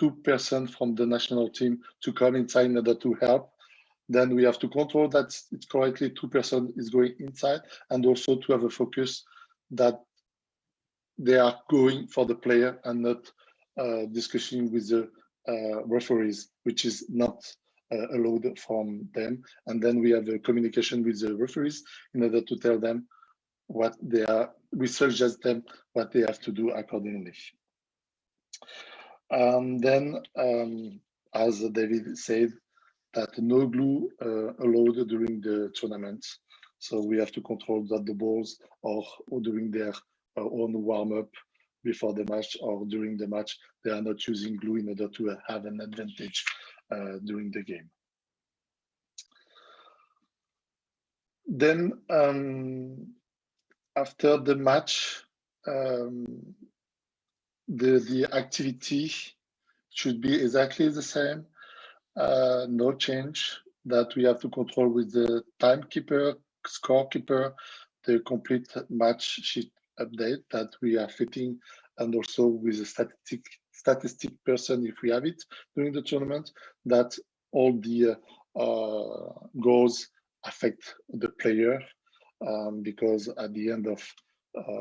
2% from the national team to come inside in order to help. Then we have to control that it's correctly 2% is going inside, and also to have a focus that they are going for the player and not discussing with the referees, which is not allowed from them. And then we have a communication with the referees in order to tell them what they are. We suggest them what they have to do accordingly. Then, as David said, that no glue allowed during the tournament. So we have to control that the balls or during their own warm-up before the match or during the match, they are not using glue in order to have an advantage during the game. Then after the match, the activity should be exactly the same. No change, that we have to control with the timekeeper, scorekeeper, the complete match sheet update that we are fitting, and also with a statistic person, if we have it during the tournament, that all the goals affect the player, because at the end of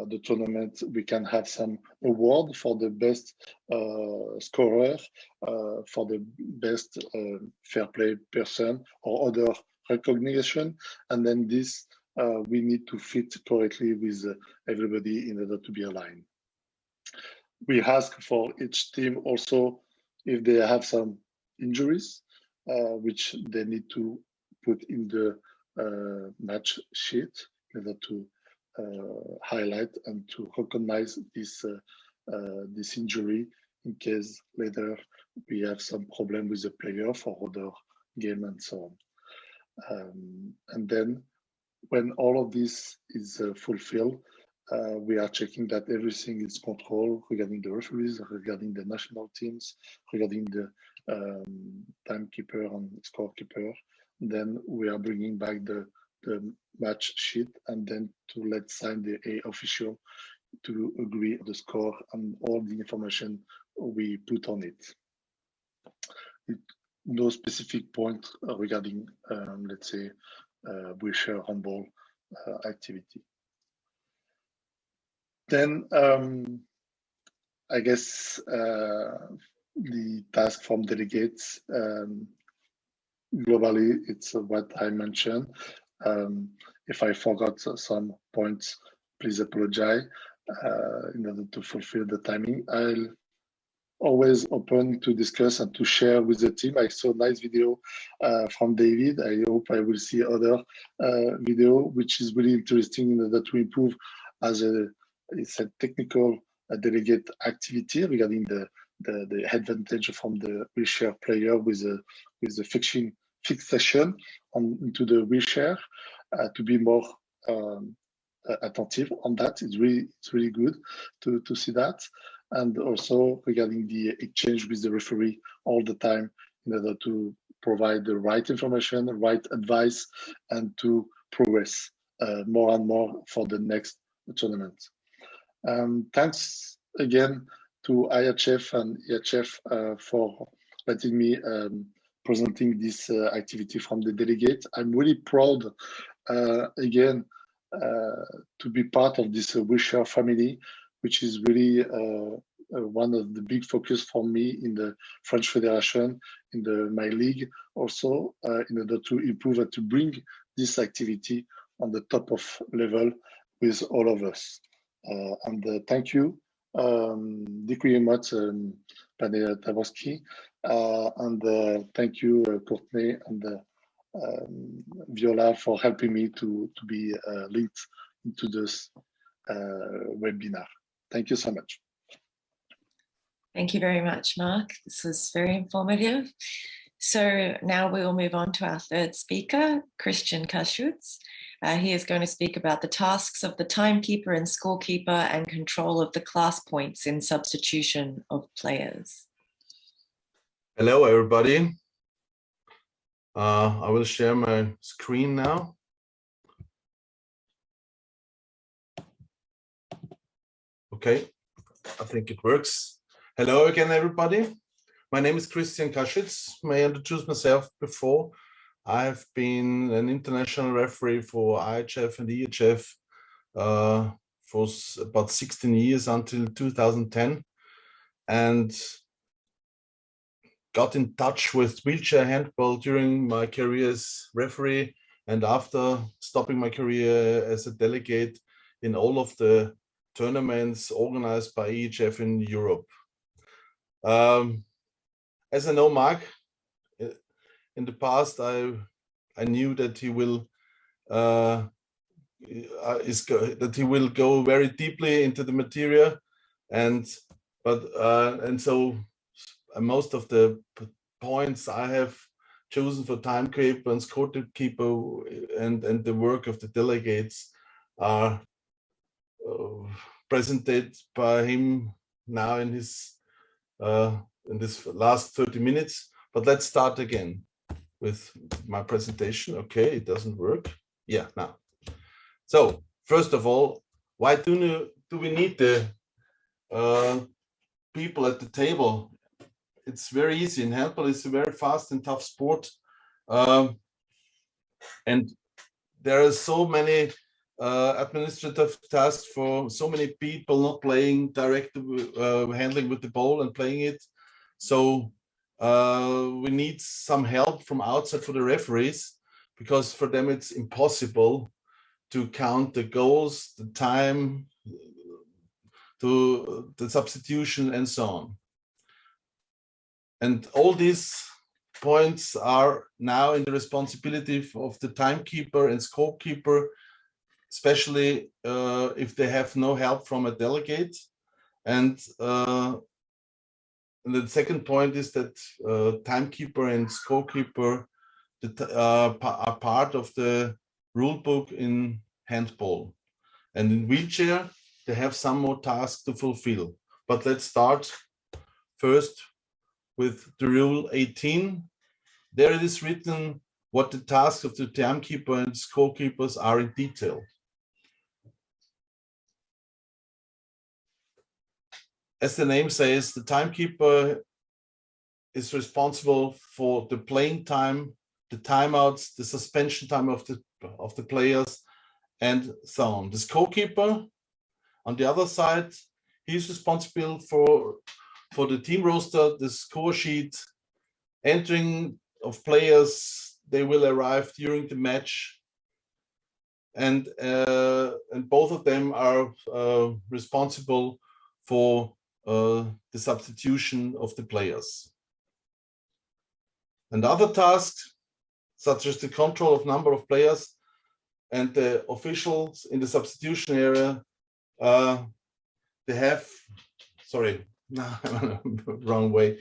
the tournament, we can have some award for the best scorer, for the best fair play person, or other recognition, and then this we need to fit correctly with everybody in order to be aligned. We ask for each team also if they have some injuries, which they need to put in the match sheet in order to highlight and to recognize this this injury in case later we have some problem with the player for other game and so on. And then when all of this is fulfilled, we are checking that everything is controlled regarding the referees, regarding the national teams, regarding the timekeeper and scorekeeper. Then we are bringing back the match sheet and then to let's sign the A official to agree on the score and all the information we put on it. No specific point regarding, let's say, wheelchair handball activity. Then I guess the task from delegates, globally, it's what I mentioned. If I forgot some points, please apologize. In order to fulfill the timing, I'll always open to discuss and to share with the team. I saw a nice video from David. I hope I will see other video, which is really interesting in order to improve as it's a technical delegate activity regarding the advantage from the wheelchair player with the fixation into the wheelchair to be more attentive on that. It's really good to see that. And also regarding the exchange with the referee all the time in order to provide the right information, the right advice, and to progress more and more for the next tournament. Thanks again to IHF and IHF for letting me presenting this activity from the delegate. I'm really proud again to be part of this wheelchair family, which is really one of the big focus for me in the French Federation, in my league also, in order to improve and to bring this activity on the top of level with all of us. And thank you, Děkuji moc, pane Tavosky, and thank you, Courtney and Viola for helping me to be linked into this webinar. Thank you so much. Thank you very much, Mark. This was very informative. So now we will move on to our third speaker, Christian Kaschutz. He is going to speak about the tasks of the timekeeper and scorekeeper and control of the class points in substitution of players. Hello, everybody. I will share my screen now. Okay, I think it works. Hello again, everybody. My name is Christian Kaschutz. May I introduce myself before? I have been an international referee for IHF and IHF for about 16 years until 2010, and got in touch with wheelchair handball during my career as referee and after stopping my career as a delegate in all of the tournaments organized by IHF in Europe. As I know Mark, in the past, I knew that he will go very deeply into the material, and so most of the points I have chosen for timekeeper and scorekeeper and the work of the delegates are presented by him now in his in this last 30 minutes. But let's start again with my presentation. Okay, it doesn't work. Yeah, now. So first of all, why do we need the people at the table? It's very easy. In handball, it's a very fast and tough sport, and there are so many administrative tasks for so many people not playing directly, handling with the ball and playing it. So we need some help from outside for the referees, because for them it's impossible to count the goals, the time, to the substitution, and so on. And all these points are now in the responsibility of the timekeeper and scorekeeper, especially if they have no help from a delegate. And the second point is that timekeeper and scorekeeper are part of the rule book in handball. And in wheelchair, they have some more tasks to fulfill. But let's start first with the rule 18. There it is written what the tasks of the timekeeper and scorekeepers are in detail. As the name says, the timekeeper is responsible for the playing time, the timeouts, the suspension time of the players, and so on. The scorekeeper, on the other side, he's responsible for the team roster, the score sheet, entering of players, they will arrive during the match, and both of them are responsible for the substitution of the players. And other tasks, such as the control of number of players and the officials in the substitution area, they have, sorry, wrong way.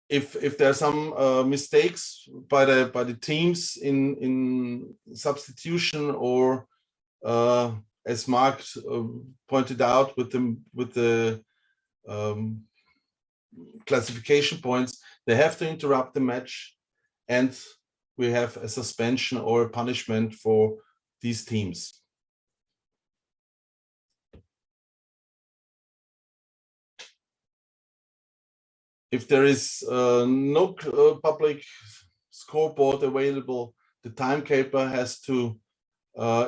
If there are some mistakes by the teams in substitution, or as Mark pointed out with the classification points, they have to interrupt the match, and we have a suspension or a punishment for these teams. If there is no public scoreboard available, the timekeeper has to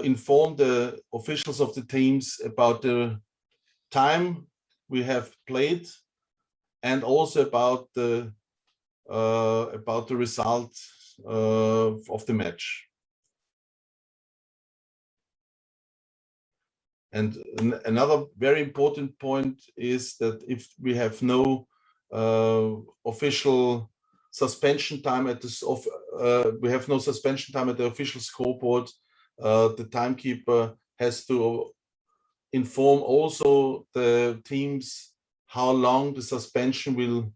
inform the officials of the teams about the time we have played, and also about the result of the match. And another very important point is that if we have no official suspension time at this we have no suspension time at the official scoreboard, the timekeeper has to inform also the teams how long the suspension will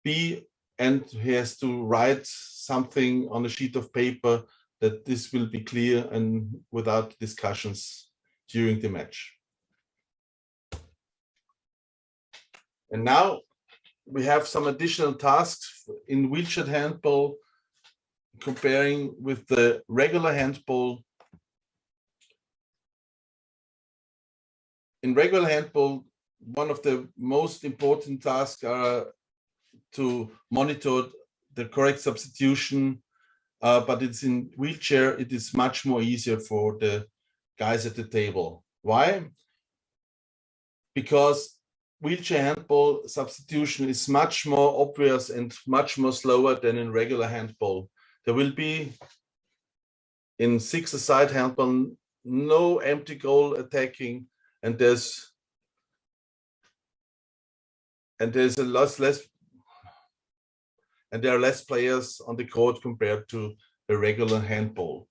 be, and he has to write something on a sheet of paper that this will be clear and without discussions during the match. And now we have some additional tasks in wheelchair handball, comparing with the regular handball. In regular handball, one of the most important tasks are to monitor the correct substitution, but it's in wheelchair, it is much more easier for the guys at the table. Why? Because wheelchair handball substitution is much more obvious and much more slower than in regular handball. There will be in six-a-side handball no empty goal attacking, and there's a lot less, and there are less players on the court compared to a regular handball.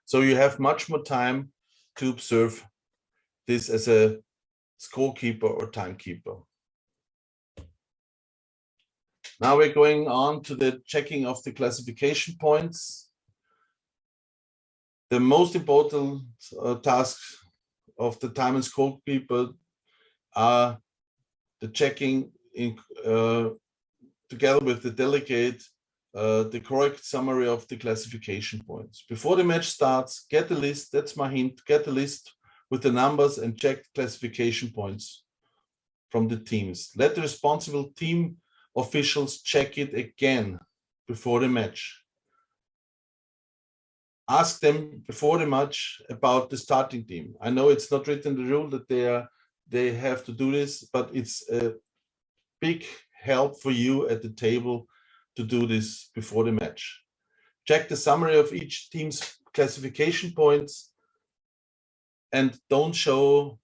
So you have much more time to observe this as a scorekeeper or timekeeper. Now we're going on to the checking of the classification points. The most important tasks of the time and scorekeeper are the checking in together with the delegate, the correct summary of the classification points. Before the match starts, get a list, that's my hint, get a list with the numbers and check classification points from the teams. Let the responsible team officials check it again before the match. Ask them before the match about the starting team. I know it's not written in the rule that they have to do this, but it's a big help for you at the table to do this before the match. Check the summary of each team's classification points and don't show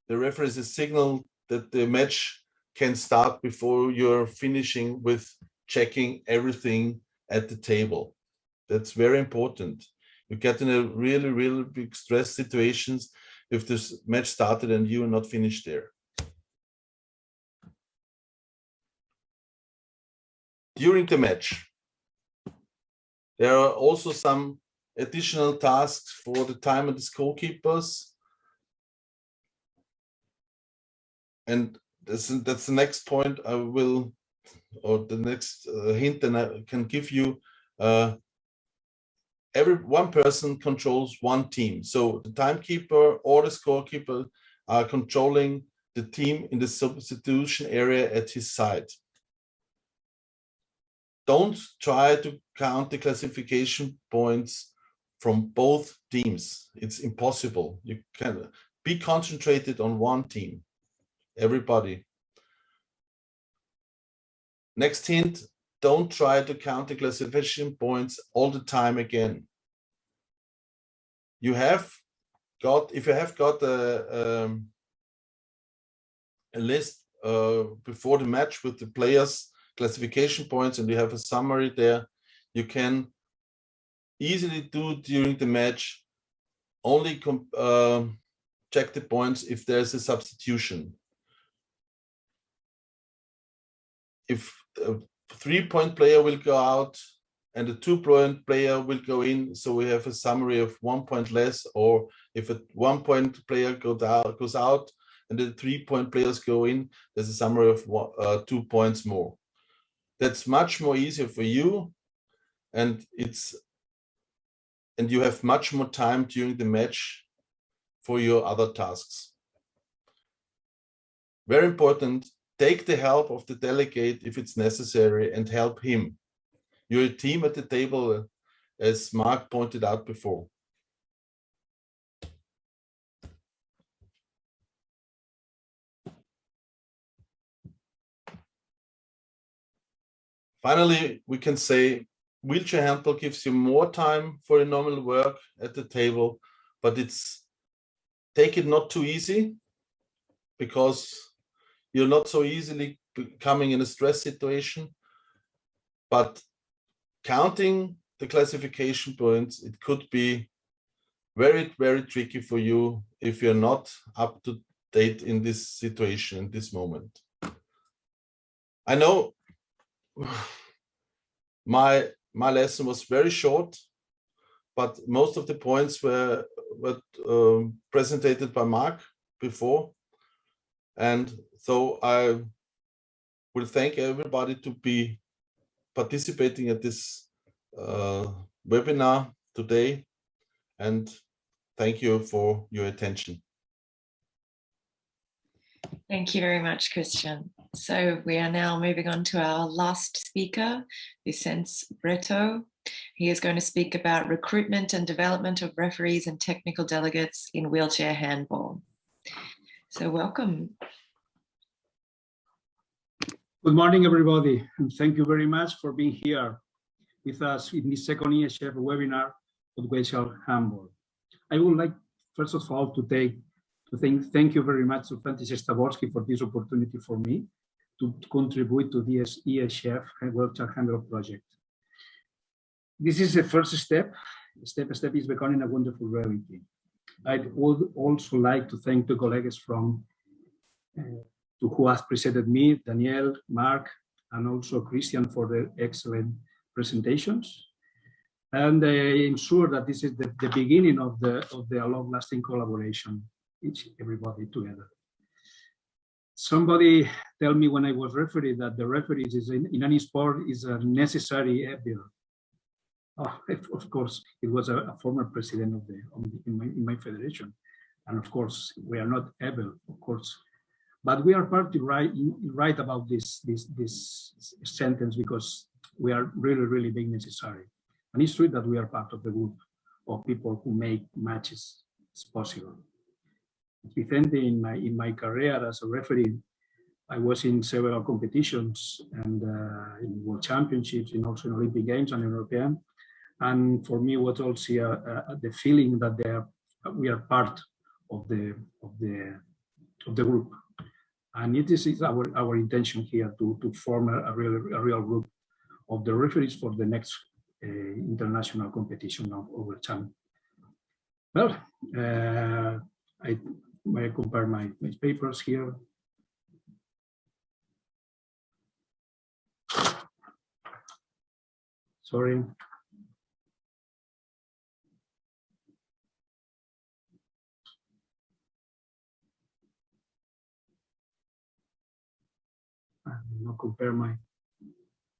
the referees a signal that the match can start before you're finishing with checking everything at the table. That's very important. You get in a really, really big stress situations if this match started and you are not finished there. During the match, there are also some additional tasks for the time and the scorekeepers. And that's the next point I will, or the next hint that I can give you. One person controls one team. So the timekeeper or the scorekeeper are controlling the team in the substitution area at his side. Don't try to count the classification points from both teams. It's impossible. You can be concentrated on one team, everybody. Next hint, don't try to count the classification points all the time again. You have got, if you have got a list before the match with the players' classification points and you have a summary there, you can easily do during the match, only check the points if there's a substitution. If a 3-point player will go out and a 2-point player will go in, so we have a summary of 1 point less, or if a 1-point player goes out and the 3-point players go in, there's a summary of 2 points more. That's much more easier for you, and you have much more time during the match for your other tasks. Very important, take the help of the delegate if it's necessary and help him. You're a team at the table, as Mark pointed out before. Finally, we can say wheelchair handball gives you more time for your normal work at the table, but take it not too easy, because you're not so easily coming in a stress situation. But counting the classification points, it could be very, very tricky for you if you're not up to date in this situation, in this moment. I know my lesson was very short, but most of the points were presented by Mark before. And so I will thank everybody to be participating at this webinar today, and thank you for your attention. Thank you very much, Christian. So we are now moving on to our last speaker, Vicente Breto. He is going to speak about recruitment and development of referees and technical delegates in wheelchair handball. So welcome. Good morning, everybody, and thank you very much for being here with us in this second IHF webinar on wheelchair handball. I would like, first of all, to thank you very much to Francis Staworski for this opportunity for me to contribute to this IHF wheelchair handball project. This is the first step. Step by step is becoming a wonderful reality. I would also like to thank the colleagues from who has preceded me, Daniel, Mark, and also Christian for their excellent presentations. And I'm sure that this is the beginning of the long-lasting collaboration, everybody together. Somebody tell me when I was referee that the referees is in any sport is a necessary evil. Oh, of course, it was a former president of in my federation, and of course we are not able, of course. But we are partly right about this sentence, because we are really being necessary. And it's true that we are part of the group of people who make matches possible. Vicente, in my career as a referee, I was in several competitions and in World Championships, in also in Olympic Games and European. And for me, what also the feeling that we are part of the group, and it is our intention here to form a real group of the referees for the next international competition of World Champion. Well, I may compare my papers here. Sorry. I will not compare my.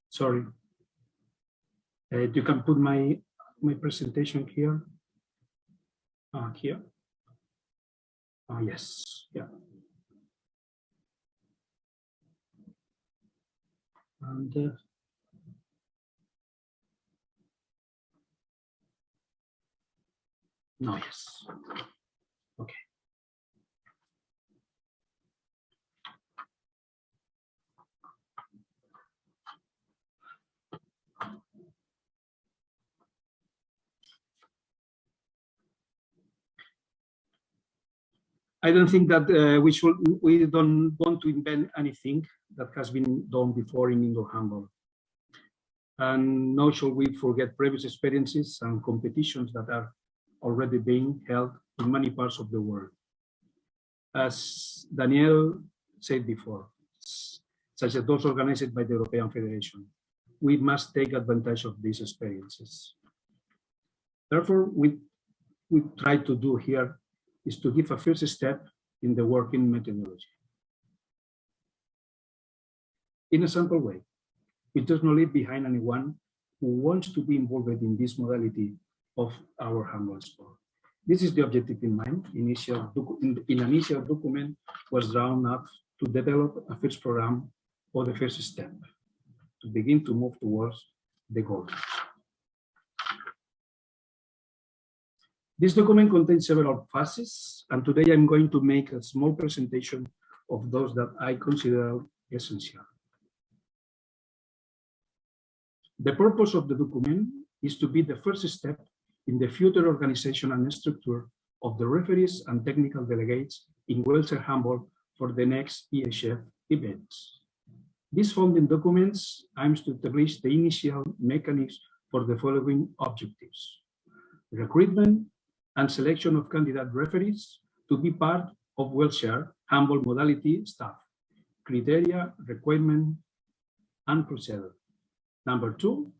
Sorry. You can put my presentation here. Here. Yes. Yeah. And no, yes. Okay. I don't think that we don't want to invent anything that has been done before in indoor handball. And nor shall we forget previous experiences and competitions that are already being held in many parts of the world. As Daniel said before, such as those organized by the European Federation, we must take advantage of these experiences. Therefore, we try to do here is to give a first step in the working methodology. In a simple way, it does not leave behind anyone who wants to be involved in this modality of our handball sport. This is the objective in mind. In initial document was drawn up to develop a first program or the first step to begin to move towards the goal. This document contains several phases, and today I'm going to make a small presentation of those that I consider essential. The purpose of the document is to be the first step in the future organization and structure of the referees and technical delegates in wheelchair handball for the next IHF events. These founding documents aims to establish the initial mechanisms for the following objectives: recruitment and selection of candidate referees to be part of wheelchair handball modality staff, criteria, requirement, and procedure. Number two,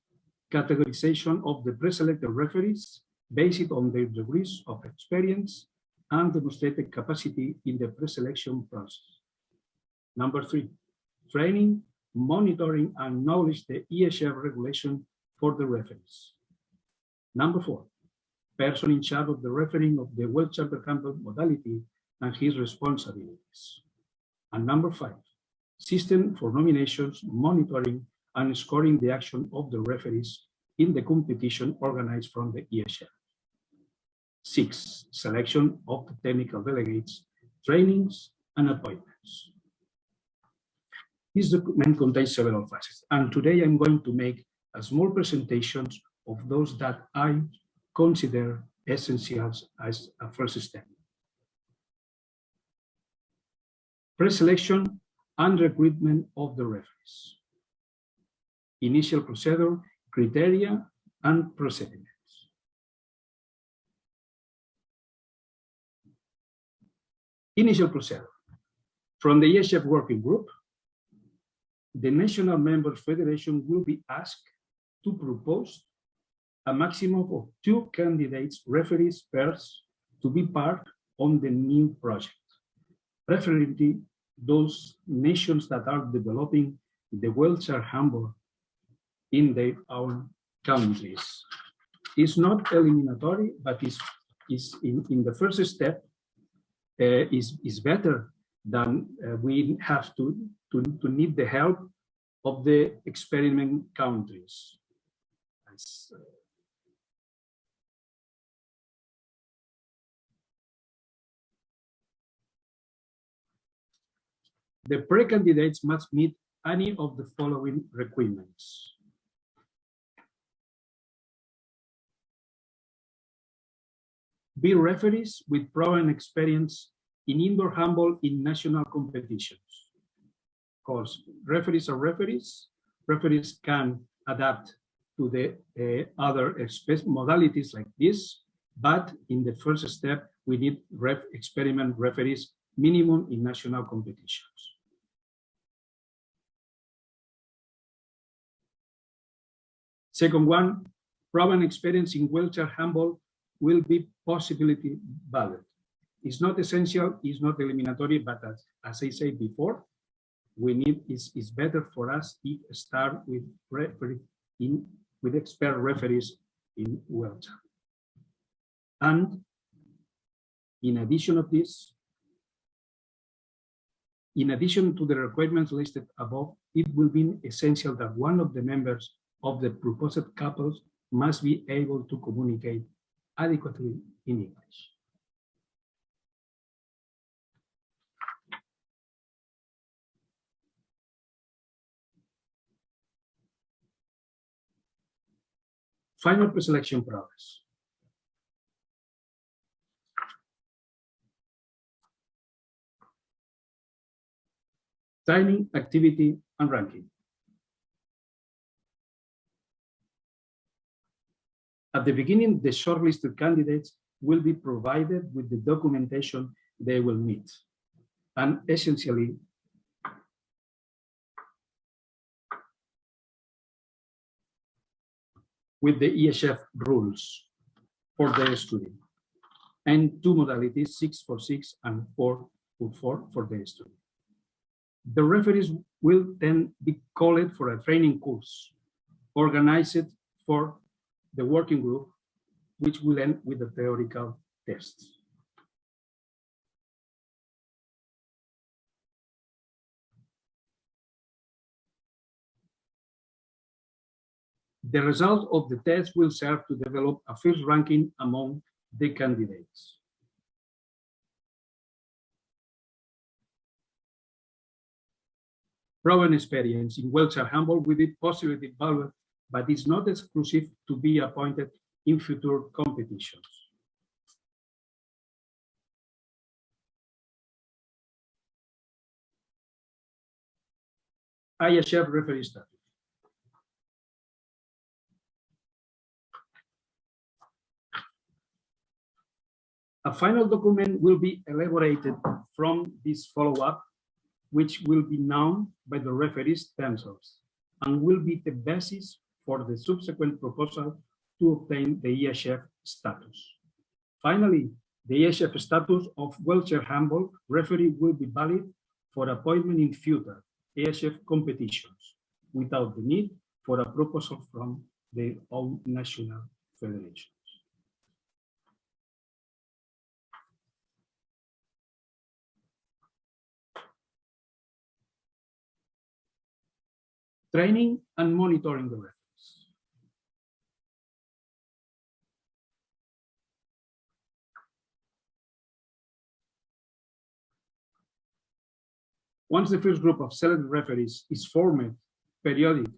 categorization of the pre-selected referees based on their degrees of experience and demonstrated capacity in the pre-selection process. Number three, training, monitoring, and knowledge the IHF regulation for the referees. Number four, person in charge of the refereeing of the World Champion handball modality and his responsibilities. And number five, system for nominations, monitoring, and scoring the action of the referees in the competition organized from the IHF. Six, selection of the technical delegates, trainings, and appointments. This document contains several phases, and today I'm going to make a small presentation of those that I consider essential as a first step. Pre-selection and recruitment of the referees. Initial procedure, criteria, and procedures. Initial procedure. From the IHF working group, the national members federation will be asked to propose a maximum of 2 candidates referees pairs to be part on the new project, preferably those nations that are developing the wheelchair handball in their own countries. It's not eliminatory, but is in the first step is better than we have to need the help of the experiment countries. The pre-candidates must meet any of the following requirements. Be referees with proven experience in indoor handball in national competitions. Of course, referees are referees. Referees can adapt to the other modalities like this, but in the first step, we need experiment referees minimum in national competitions. Second one, proven experience in wheelchair handball will be possibility valid. It's not essential, it's not eliminatory, but as I said before, we need it's better for us if start with expert referees in wheelchair. And in addition of this, in addition to the requirements listed above, it will be essential that one of the members of the proposed couples must be able to communicate adequately in English. Final preselection process. Training, activity, and ranking. At the beginning, the shortlisted candidates will be provided with the documentation they will need, and essentially with the IHF rules for their student, and two modalities, 6-for-6 and 4-for-4 for their student. The referees will then be called for a training course organized for the working group, which will end with the theoretical tests. The result of the test will serve to develop a first ranking among the candidates. Proven experience in wheelchair handball will be positively valued, but is not exclusive to be appointed in future competitions. IHF referee status. A final document will be elaborated from this follow-up, which will be known by the referees themselves and will be the basis for the subsequent proposal to obtain the IHF status. Finally, the IHF status of wheelchair handball referee will be valid for appointment in future IHF competitions without the need for a proposal from their own national federations. Training and monitoring the referees. Once the first group of selected referees is formed, periodic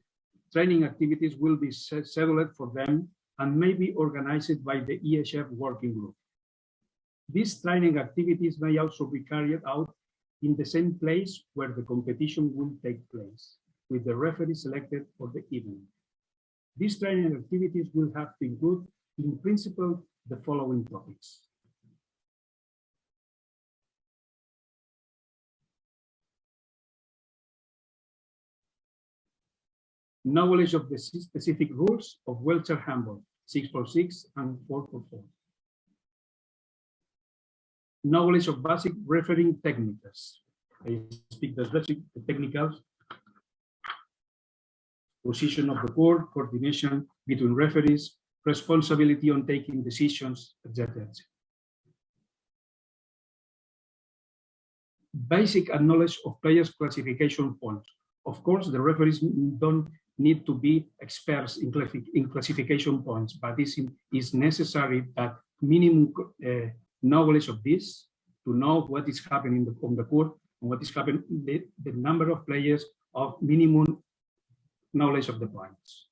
training activities will be scheduled for them and may be organized by the IHF working group. These training activities may also be carried out in the same place where the competition will take place, with the referee selected for the event. These training activities will have to include, in principle, the following topics. Knowledge of the specific rules of wheelchair handball, 6-for-6 and 4-for-4. Knowledge of basic refereeing techniques. I speak the basic technicals. Position of the court, coordination between referees, responsibility on taking decisions, etc. Basic knowledge of players' classification points. Of course, the referees don't need to be experts in classification points, but this is necessary that minimum knowledge of this to know what is happening on the court And what is happening, the number of players of minimum knowledge of the points.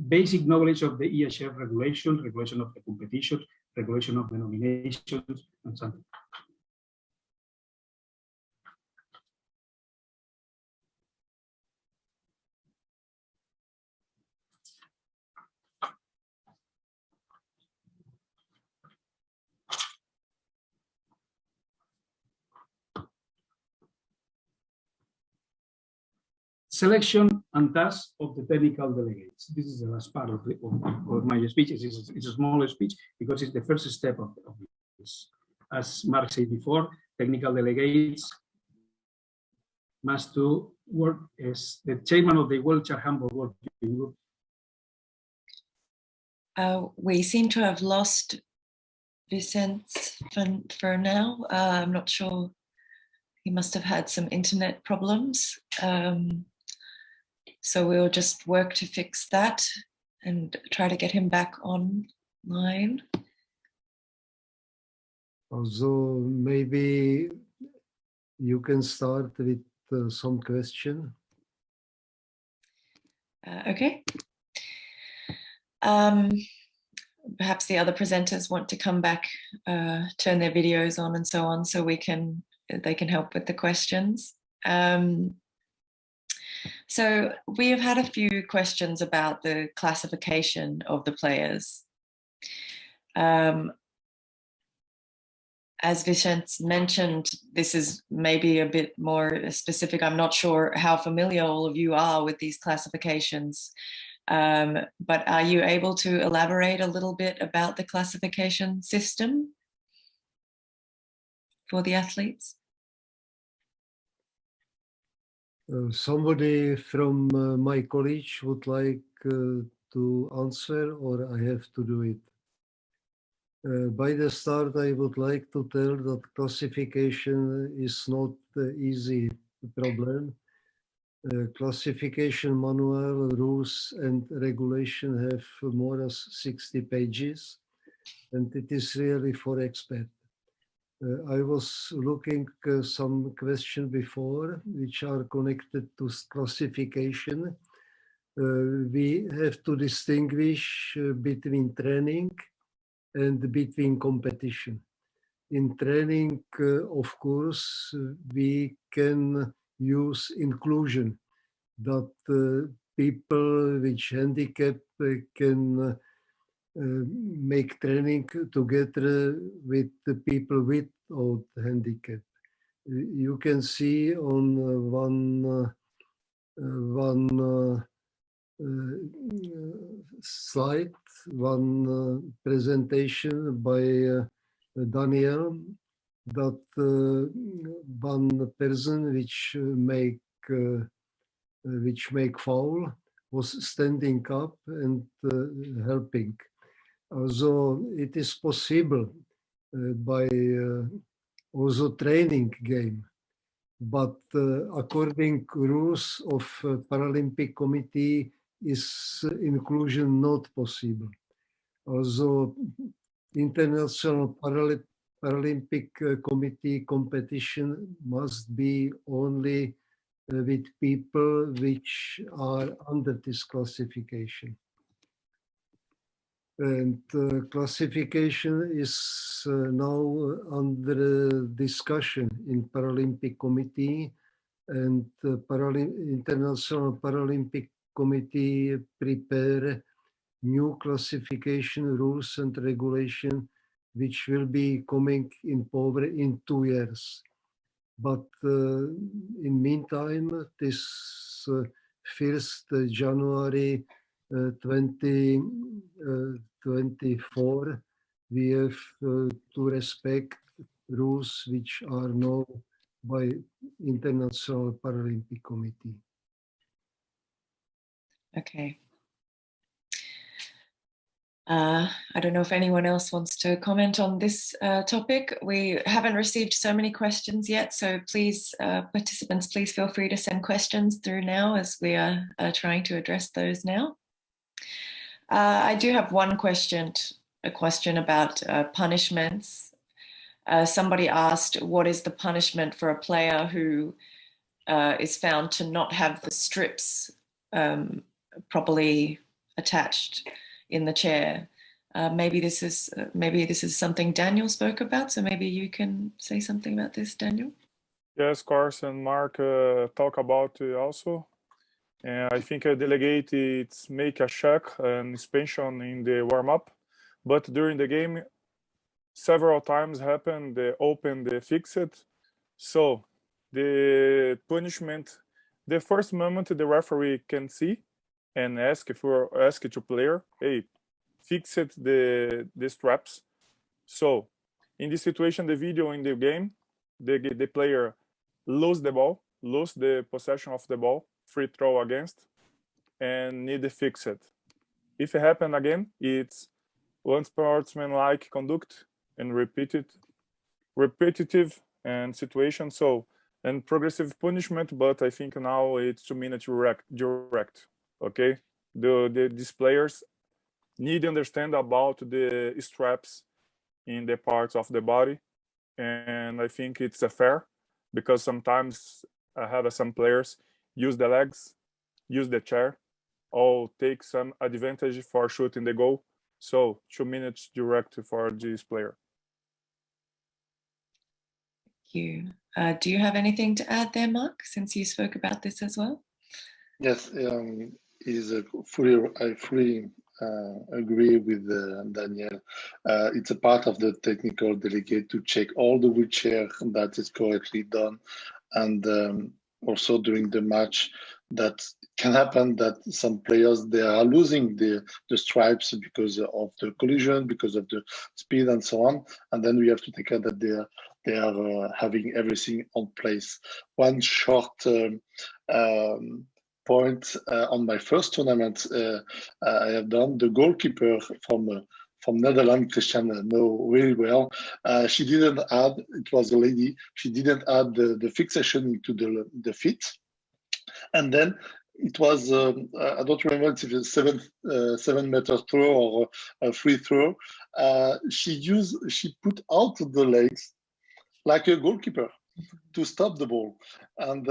Basic knowledge of the IHF regulation, regulation of the competition, regulation of the nominations, and something. Selection and task of the technical delegates. This is the last part of my speech. It's a small speech because it's the first step of this. As Mark said before, technical delegates must do work as the chairman of the wheelchair handball working group. We seem to have lost Vicente for now. I'm not sure. He must have had some internet problems. So we'll just work to fix that and try to get him back online. Also, maybe you can start with some question. Okay. Perhaps the other presenters want to come back, turn their videos on and so on, so they can help with the questions. So we have had a few questions about the classification of the players. As Vicente mentioned, this is maybe a bit more specific. I'm not sure how familiar all of you are with these classifications, but are you able to elaborate a little bit about the classification system for the athletes? Somebody from my college would like to answer, or I have to do it? By the start, I would like to tell that classification is not the easy problem. Classification manual, rules and regulation have more than 60 pages, and it is really for experts. I was looking some questions before, which are connected to classification. We have to distinguish between training and between competition. In training, of course, we can use inclusion, that people with handicap can make training together with the people without handicap. You can see on one slide, one presentation by Daniel, that one person which make foul was standing up and helping. Also, it is possible by also training game, but according rules of Paralympic Committee, is inclusion not possible. Also, International Paralympic Committee competition must be only with people which are under this classification. And classification is now under discussion in Paralympic Committee, and International Paralympic Committee prepare new classification rules and regulation, which will be coming in power in 2 years. But in meantime, this 1st January 2024, we have to respect rules which are known by International Paralympic Committee. Okay. I don't know if anyone else wants to comment on this topic. We haven't received so many questions yet, so please, participants, please feel free to send questions through now, as we are trying to address those now. I do have one question, a question about punishments. Somebody asked, what is the punishment for a player who is found to not have the strips properly attached in the chair? Maybe this is something Daniel spoke about, so maybe you can say something about this, Daniel. Yes, Cars and Mark talk about also. And I think a delegate it's make a check and inspection in the warm-up, but during the game, several times happened they open the fixed. So the punishment, the first moment the referee can see and ask to player, hey, fix it the straps. So in this situation, the video in the game, the player lose the ball, lose the possession of the ball, free throw against, and need to fix it. If it happen again, it's unsportsmanlike conduct and repetitive and situation. So and progressive punishment, but I think now it's 2 minutes direct. Okay, these players need to understand about the straps in the parts of the body, and I think it's fair because sometimes I have some players use the legs, use the chair, or take some advantage for shooting the goal. So 2 minutes direct for this player. Thank you. Do you have anything to add there, Mark, since you spoke about this as well? Yes, I fully agree with Daniel. It's a part of the technical delegate to check all the wheelchair that is correctly done, and also during the match that can happen that some players they are losing the stripes because of the collision, because of the speed and so on, and then we have to take care that they are having everything on place. One short point on my first tournament I have done, the goalkeeper from Netherlands, Christian know really well. She didn't add, it was a lady, she didn't add the fixation into the feet. And then it was, I don't remember if it was 7 meter throw or a free throw. She put out the legs like a goalkeeper to stop the ball. And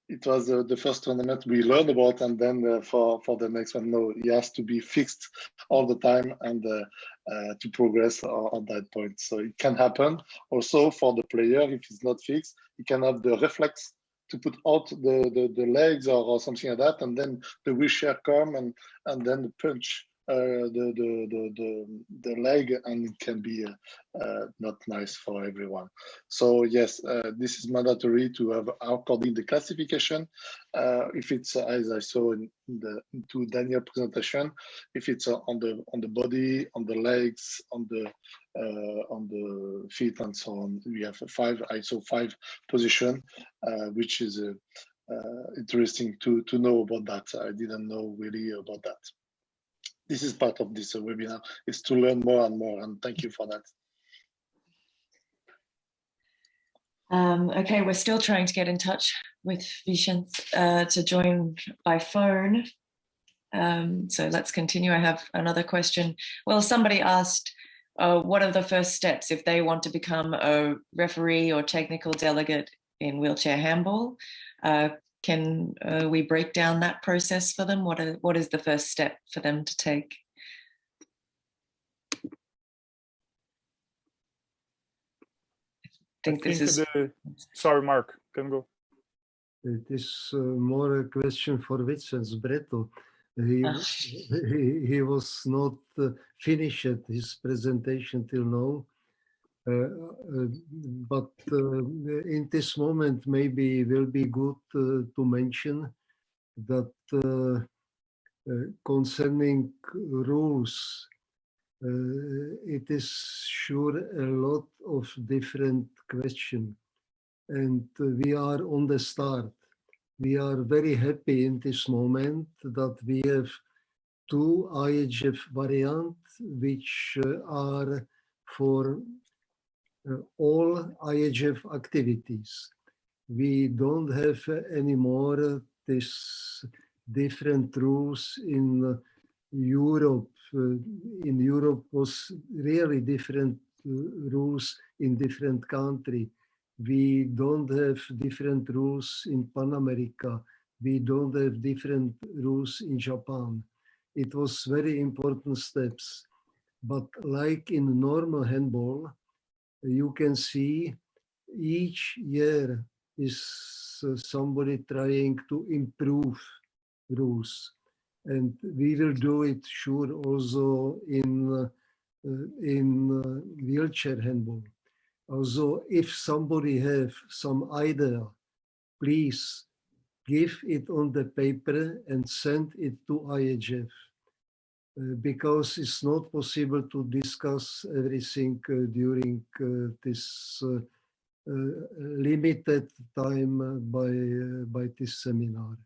it was the first tournament we learned about, and then for the next one, no, he has to be fixed all the time and to progress on that point. So it can happen also for the player if it's not fixed. He can have the reflex to put out the legs or something like that, and then the wheelchair come and then the punch the leg, and it can be not nice for everyone. So yes, this is mandatory to have according the classification. If it's as I saw in to Daniel presentation, if it's on the body, on the legs, on the feet and so on, we have ISO 5 position, which is interesting to know about that. I didn't know really about that. This is part of this webinar, is to learn more and more, and thank you for that. Okay, we're still trying to get in touch with Vicente to join by phone. So let's continue. I have another question. Well, somebody asked, what are the first steps if they want to become a referee or technical delegate in wheelchair handball? Can we break down that process for them? What is the first step for them to take? I think this is... Sorry, Mark, can go. It is more a question for Vicente Breto. He was not finished his presentation till now. But in this moment, maybe it will be good to mention that concerning rules, it is sure a lot of different questions, and we are on the start. We are very happy in this moment that we have 2 IHF variants, which are for all IHF activities. We don't have anymore this different rules in Europe. In Europe was really different rules in different country. We don't have different rules in Pan America. We don't have different rules in Japan. It was very important steps. But like in normal handball, you can see each year is somebody trying to improve rules. And we will do it sure also in wheelchair handball. Also, if somebody have some idea, please give it on the paper and send it to IHF. Because it's not possible to discuss everything during this limited time by this seminar.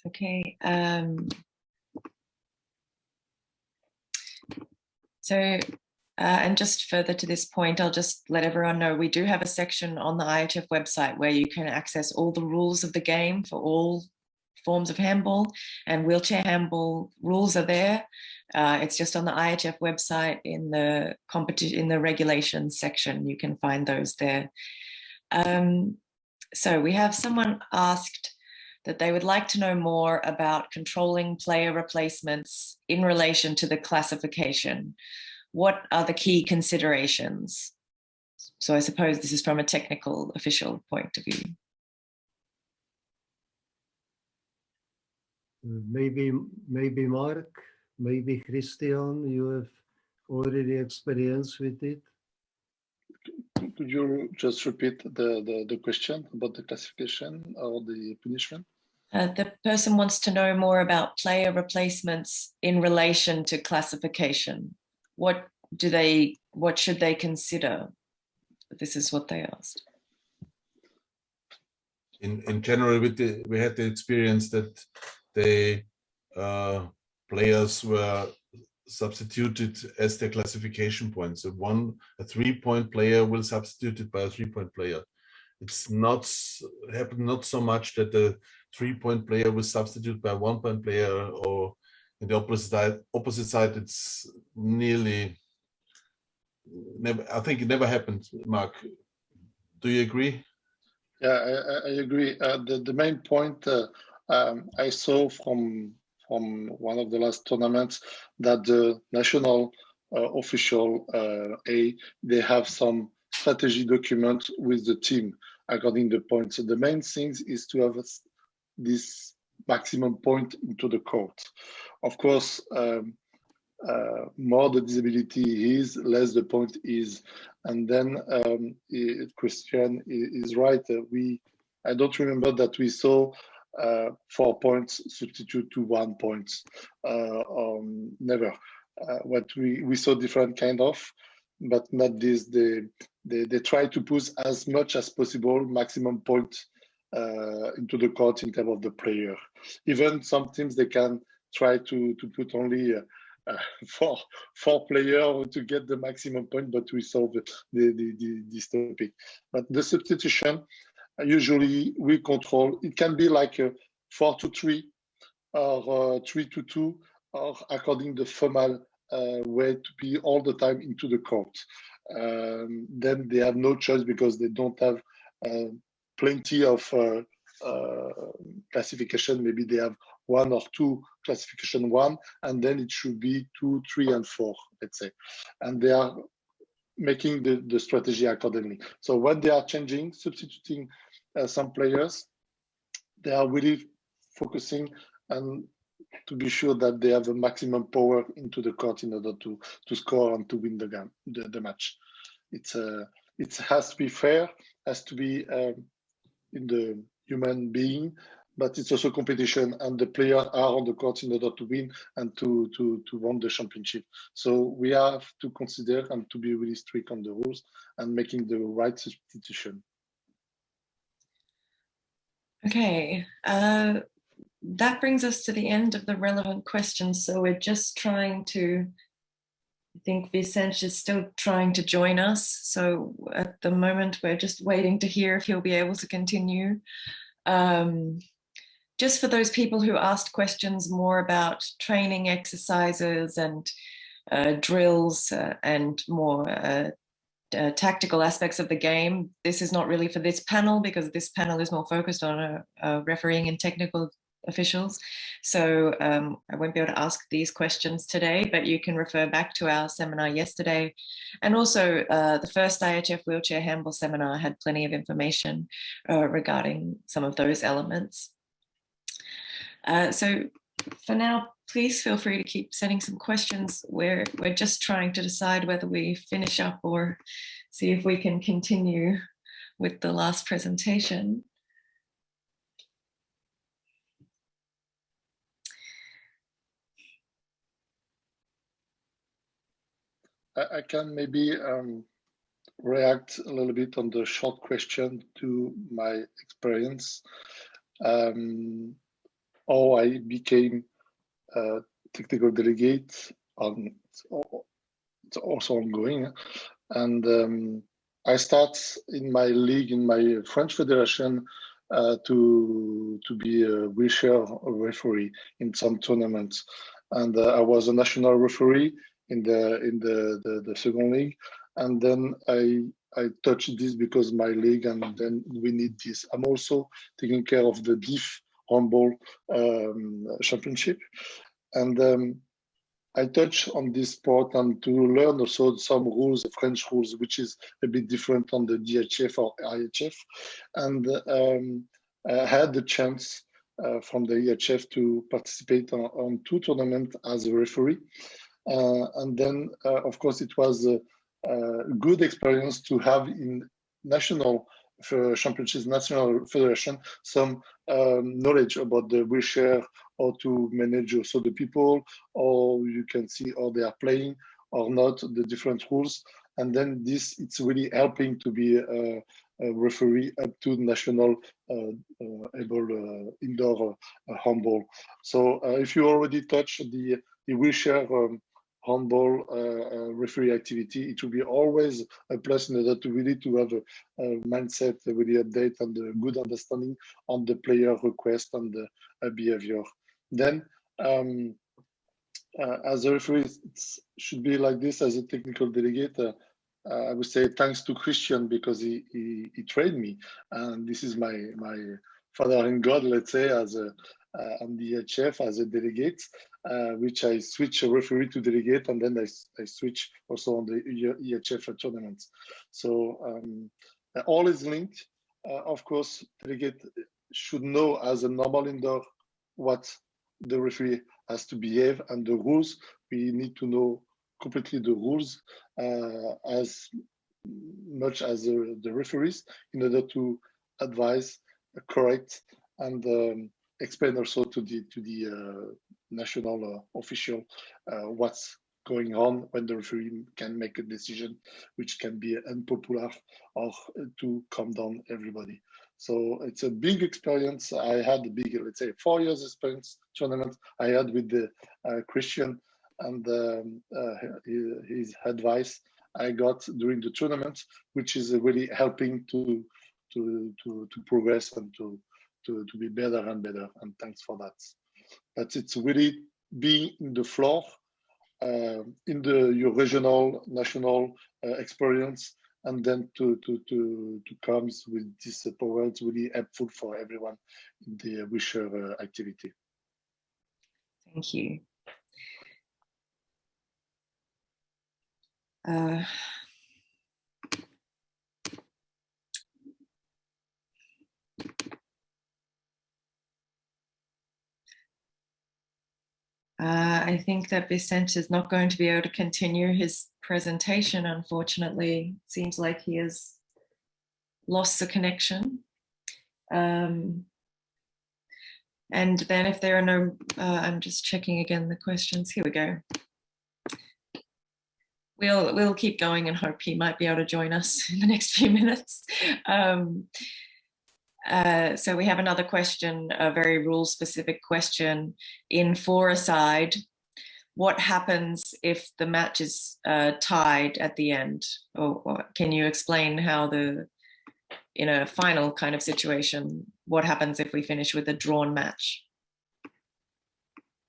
Okay. And just further to this point, I'll just let everyone know we do have a section on the IHF website where you can access all the rules of the game for all forms of handball, and wheelchair handball rules are there. It's just on the IHF website in the regulations section. You can find those there. So we have someone asked that they would like to know more about controlling player replacements in relation to the classification. What are the key considerations? So I suppose this is from a technical official point of view. Maybe Mark, maybe Christian, you have already experience with it. Could you just repeat the question about the classification or the punishment? The person wants to know more about player replacements in relation to classification. What should they consider? This is what they asked. In general, we had the experience that the players were substituted as their classification points. So a 3-point player will substitute it by a 3-point player. It's not happened not so much that the 3-point player was substituted by a 1-point player, or in the opposite side, it's nearly never. I think it never happened. Mark, do you agree? Yeah, I agree. The main point I saw from one of the last tournaments that the national official they have some strategy document with the team according to the points. So the main thing is to have this maximum point into the court. Of course, more the disability is, less the point is. And then Christian is right. I don't remember that we saw 4 points substitute to 1 point. Never. What we saw different kind of, but not this. They try to push as much as possible maximum point into the court in terms of the player. Even some teams they can try to put only four players to get the maximum point, but we solve this topic. But the substitution, usually we control. It can be like a 4-3 or 3-2, or according to the formal way to be all the time into the court. Then they have no choice because they don't have plenty of classification. Maybe they have 1 or 2 classification 1, and then it should be 2, 3, and 4, let's say. And they are making the strategy accordingly. So when they are changing, substituting some players, they are really focusing and to be sure that they have a maximum power into the court in order to score and to win the game, the match. It has to be fair, has to be in the human being, but it's also competition, and the players are on the court in order to win and to win the championship. So we have to consider and to be really strict on the rules and making the right substitution. Okay, that brings us to the end of the relevant questions. So we're just trying to, I think Vicente is still trying to join us. So at the moment, we're just waiting to hear if he'll be able to continue. just for those people who asked questions more about training exercises and drills and more tactical aspects of the game, this is not really for this panel, because this panel is more focused on refereeing and technical officials. So I won't be able to ask these questions today, but you can refer back to our seminar yesterday. And also the first IHF wheelchair handball seminar had plenty of information regarding some of those elements. So for now, please feel free to keep sending some questions. We're just trying to decide whether we finish up or see if we can continue with the last presentation. I can maybe react a little bit on the short question to my experience. How I became a technical delegate, it's also ongoing. And I start in my league, in my French federation, to be a wheelchair referee in some tournaments. And I was a national referee in the second league. And then I touched this because my league, and then we need this. I'm also taking care of the DIF Handball championship. And I touch on this sport and to learn also some rules, French rules, which is a bit different on the DHF or IHF. And I had the chance from the IHF to participate on 2 tournaments as a referee. And then, of course, it was a good experience to have in national championships, national federation, some knowledge about the wheelchair, or to manage also the people, or you can see how they are playing or not, the different rules. And then it's really helping to be a referee up to national able indoor handball. So if you already touch the wheelchair handball referee activity, it will be always a plus in order to really to have a mindset, a really update and a good understanding on the player request and the behavior. Then as a referee, it should be like this. As a technical delegate, I would say thanks to Christian, because he trained me, and this is my father in God, let's say, as a on the IHF as a delegate, which I switch a referee to delegate, and then I switch also on the IHF tournaments. So all is linked. Of course, delegate should know as a normal indoor what the referee has to behave and the rules. We need to know completely the rules as much as the referees, in order to advise, correct, and explain also to the national official what's going on when the referee can make a decision which can be unpopular or to calm down everybody. So it's a big experience. I had a big, let's say, 4 years experience tournament I had with the Christian, and his advice I got during the tournament, which is really helping to progress and to be better and better. And thanks for that. But it's really being in the floor, in your regional, national experience, and then to comes with this power. It's really helpful for everyone in the wheelchair activity. Thank you. I think that Vicente is not going to be able to continue his presentation, unfortunately. Seems like he has lost the connection. And then if there are no, I'm just checking again the questions. Here we go. We'll keep going and hope he might be able to join us in the next few minutes. So we have another question, a very rule-specific question. In 4-a-side, what happens if the match is tied at the end? Or can you explain how the in a final kind of situation, what happens if we finish with a drawn match?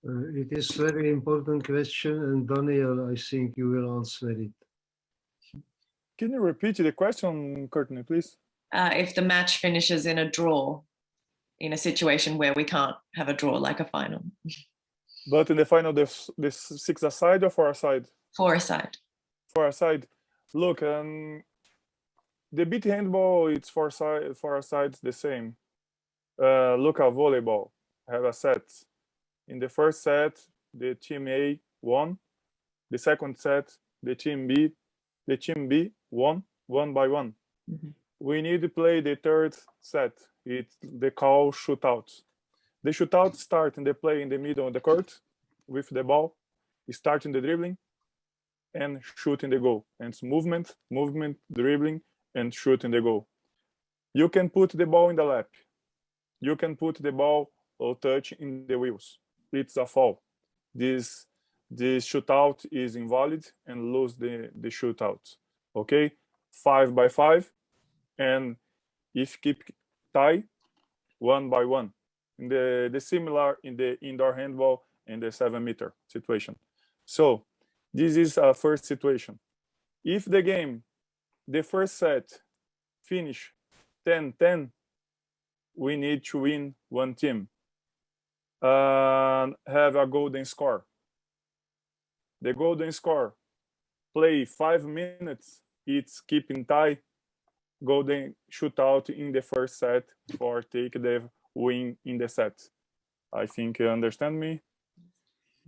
It is very important question, and Daniel, I think you will answer it. Can you repeat the question, Courtney, please? If the match finishes in a draw, in a situation where we can't have a draw like a final. But in the final, the 6-a-side or 4-a-side? 4-a-side. 4-a-side. Look, the beat handball, it's 4-a-side the same. Look at volleyball, have a set. In the first set, the team A won. The second set, the team B won 1-1. Mm-hmm. We need to play the third set. It's the call shootout. The shootout start and they play in the middle of the court with the ball, starting the dribbling and shooting the goal. And it's movement, dribbling, and shooting the goal. You can put the ball in the lap. You can put the ball or touch in the wheels. It's a foul. This shootout is invalid and lose the shootout. Okay, 5-5, and if keep tie, 1-1. In the similar in the indoor handball and the 7-meter situation. So this is a first situation. If the game, the first set finish 10-10, we need to win one team and have a golden score. The golden score, play 5 minutes, it's keeping tie, golden shootout in the first set for take the win in the set. I think you understand me.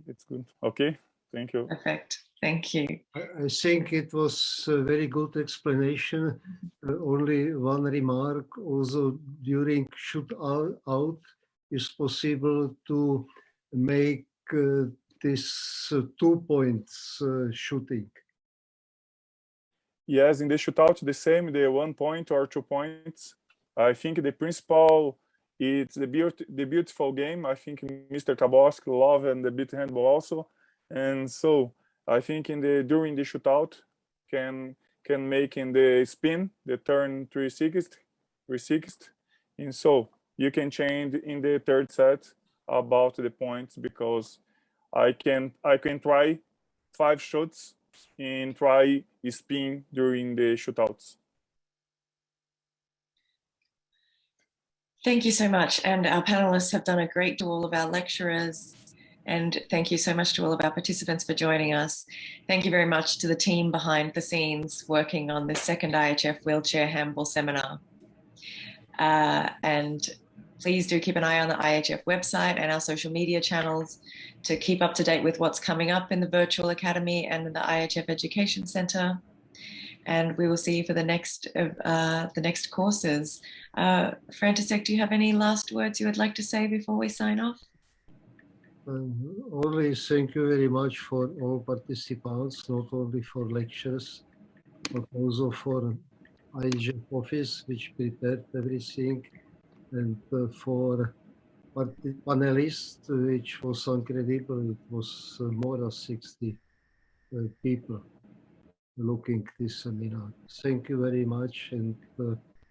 It's good. Okay, thank you. Perfect. Thank you. I think it was a very good explanation. Only one remark. Also, during shootout, is possible to make this 2 points shooting. Yes, in the shootout, the same, the 1 point or 2 points. I think the principal, it's the beautiful game. I think Mr. Tabosk love and the beat handball also. And so I think during the shootout can make in the spin, the turn 360. And so you can change in the third set about the points, because I can try 5 shots and try spin during the shootouts. Thank you so much. And our panelists have done a great job, all of our lecturers. And thank you so much to all of our participants for joining us. Thank you very much to the team behind the scenes working on this second IHF wheelchair handball seminar. And please do keep an eye on the IHF website and our social media channels to keep up to date with what's coming up in the Virtual Academy and in the IHF Education Center. And we will see you for the next courses. František, do you have any last words you would like to say before we sign off? Only thank you very much for all participants, not only for lectures, but also for IHF office, which prepared everything, and for panelists, which was incredible. It was more than 60 people looking this seminar. Thank you very much, and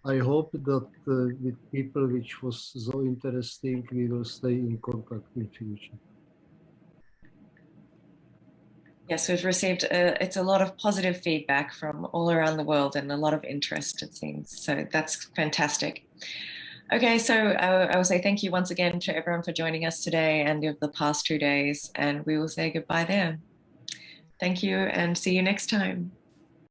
I hope that with people which was so interesting, we will stay in contact in future. Yes, we've received it's a lot of positive feedback from all around the world and a lot of interest, it seems. So that's fantastic. Okay, so I will say thank you once again to everyone for joining us today and of the past 2 days, and we will say goodbye there. Thank you and see you next time.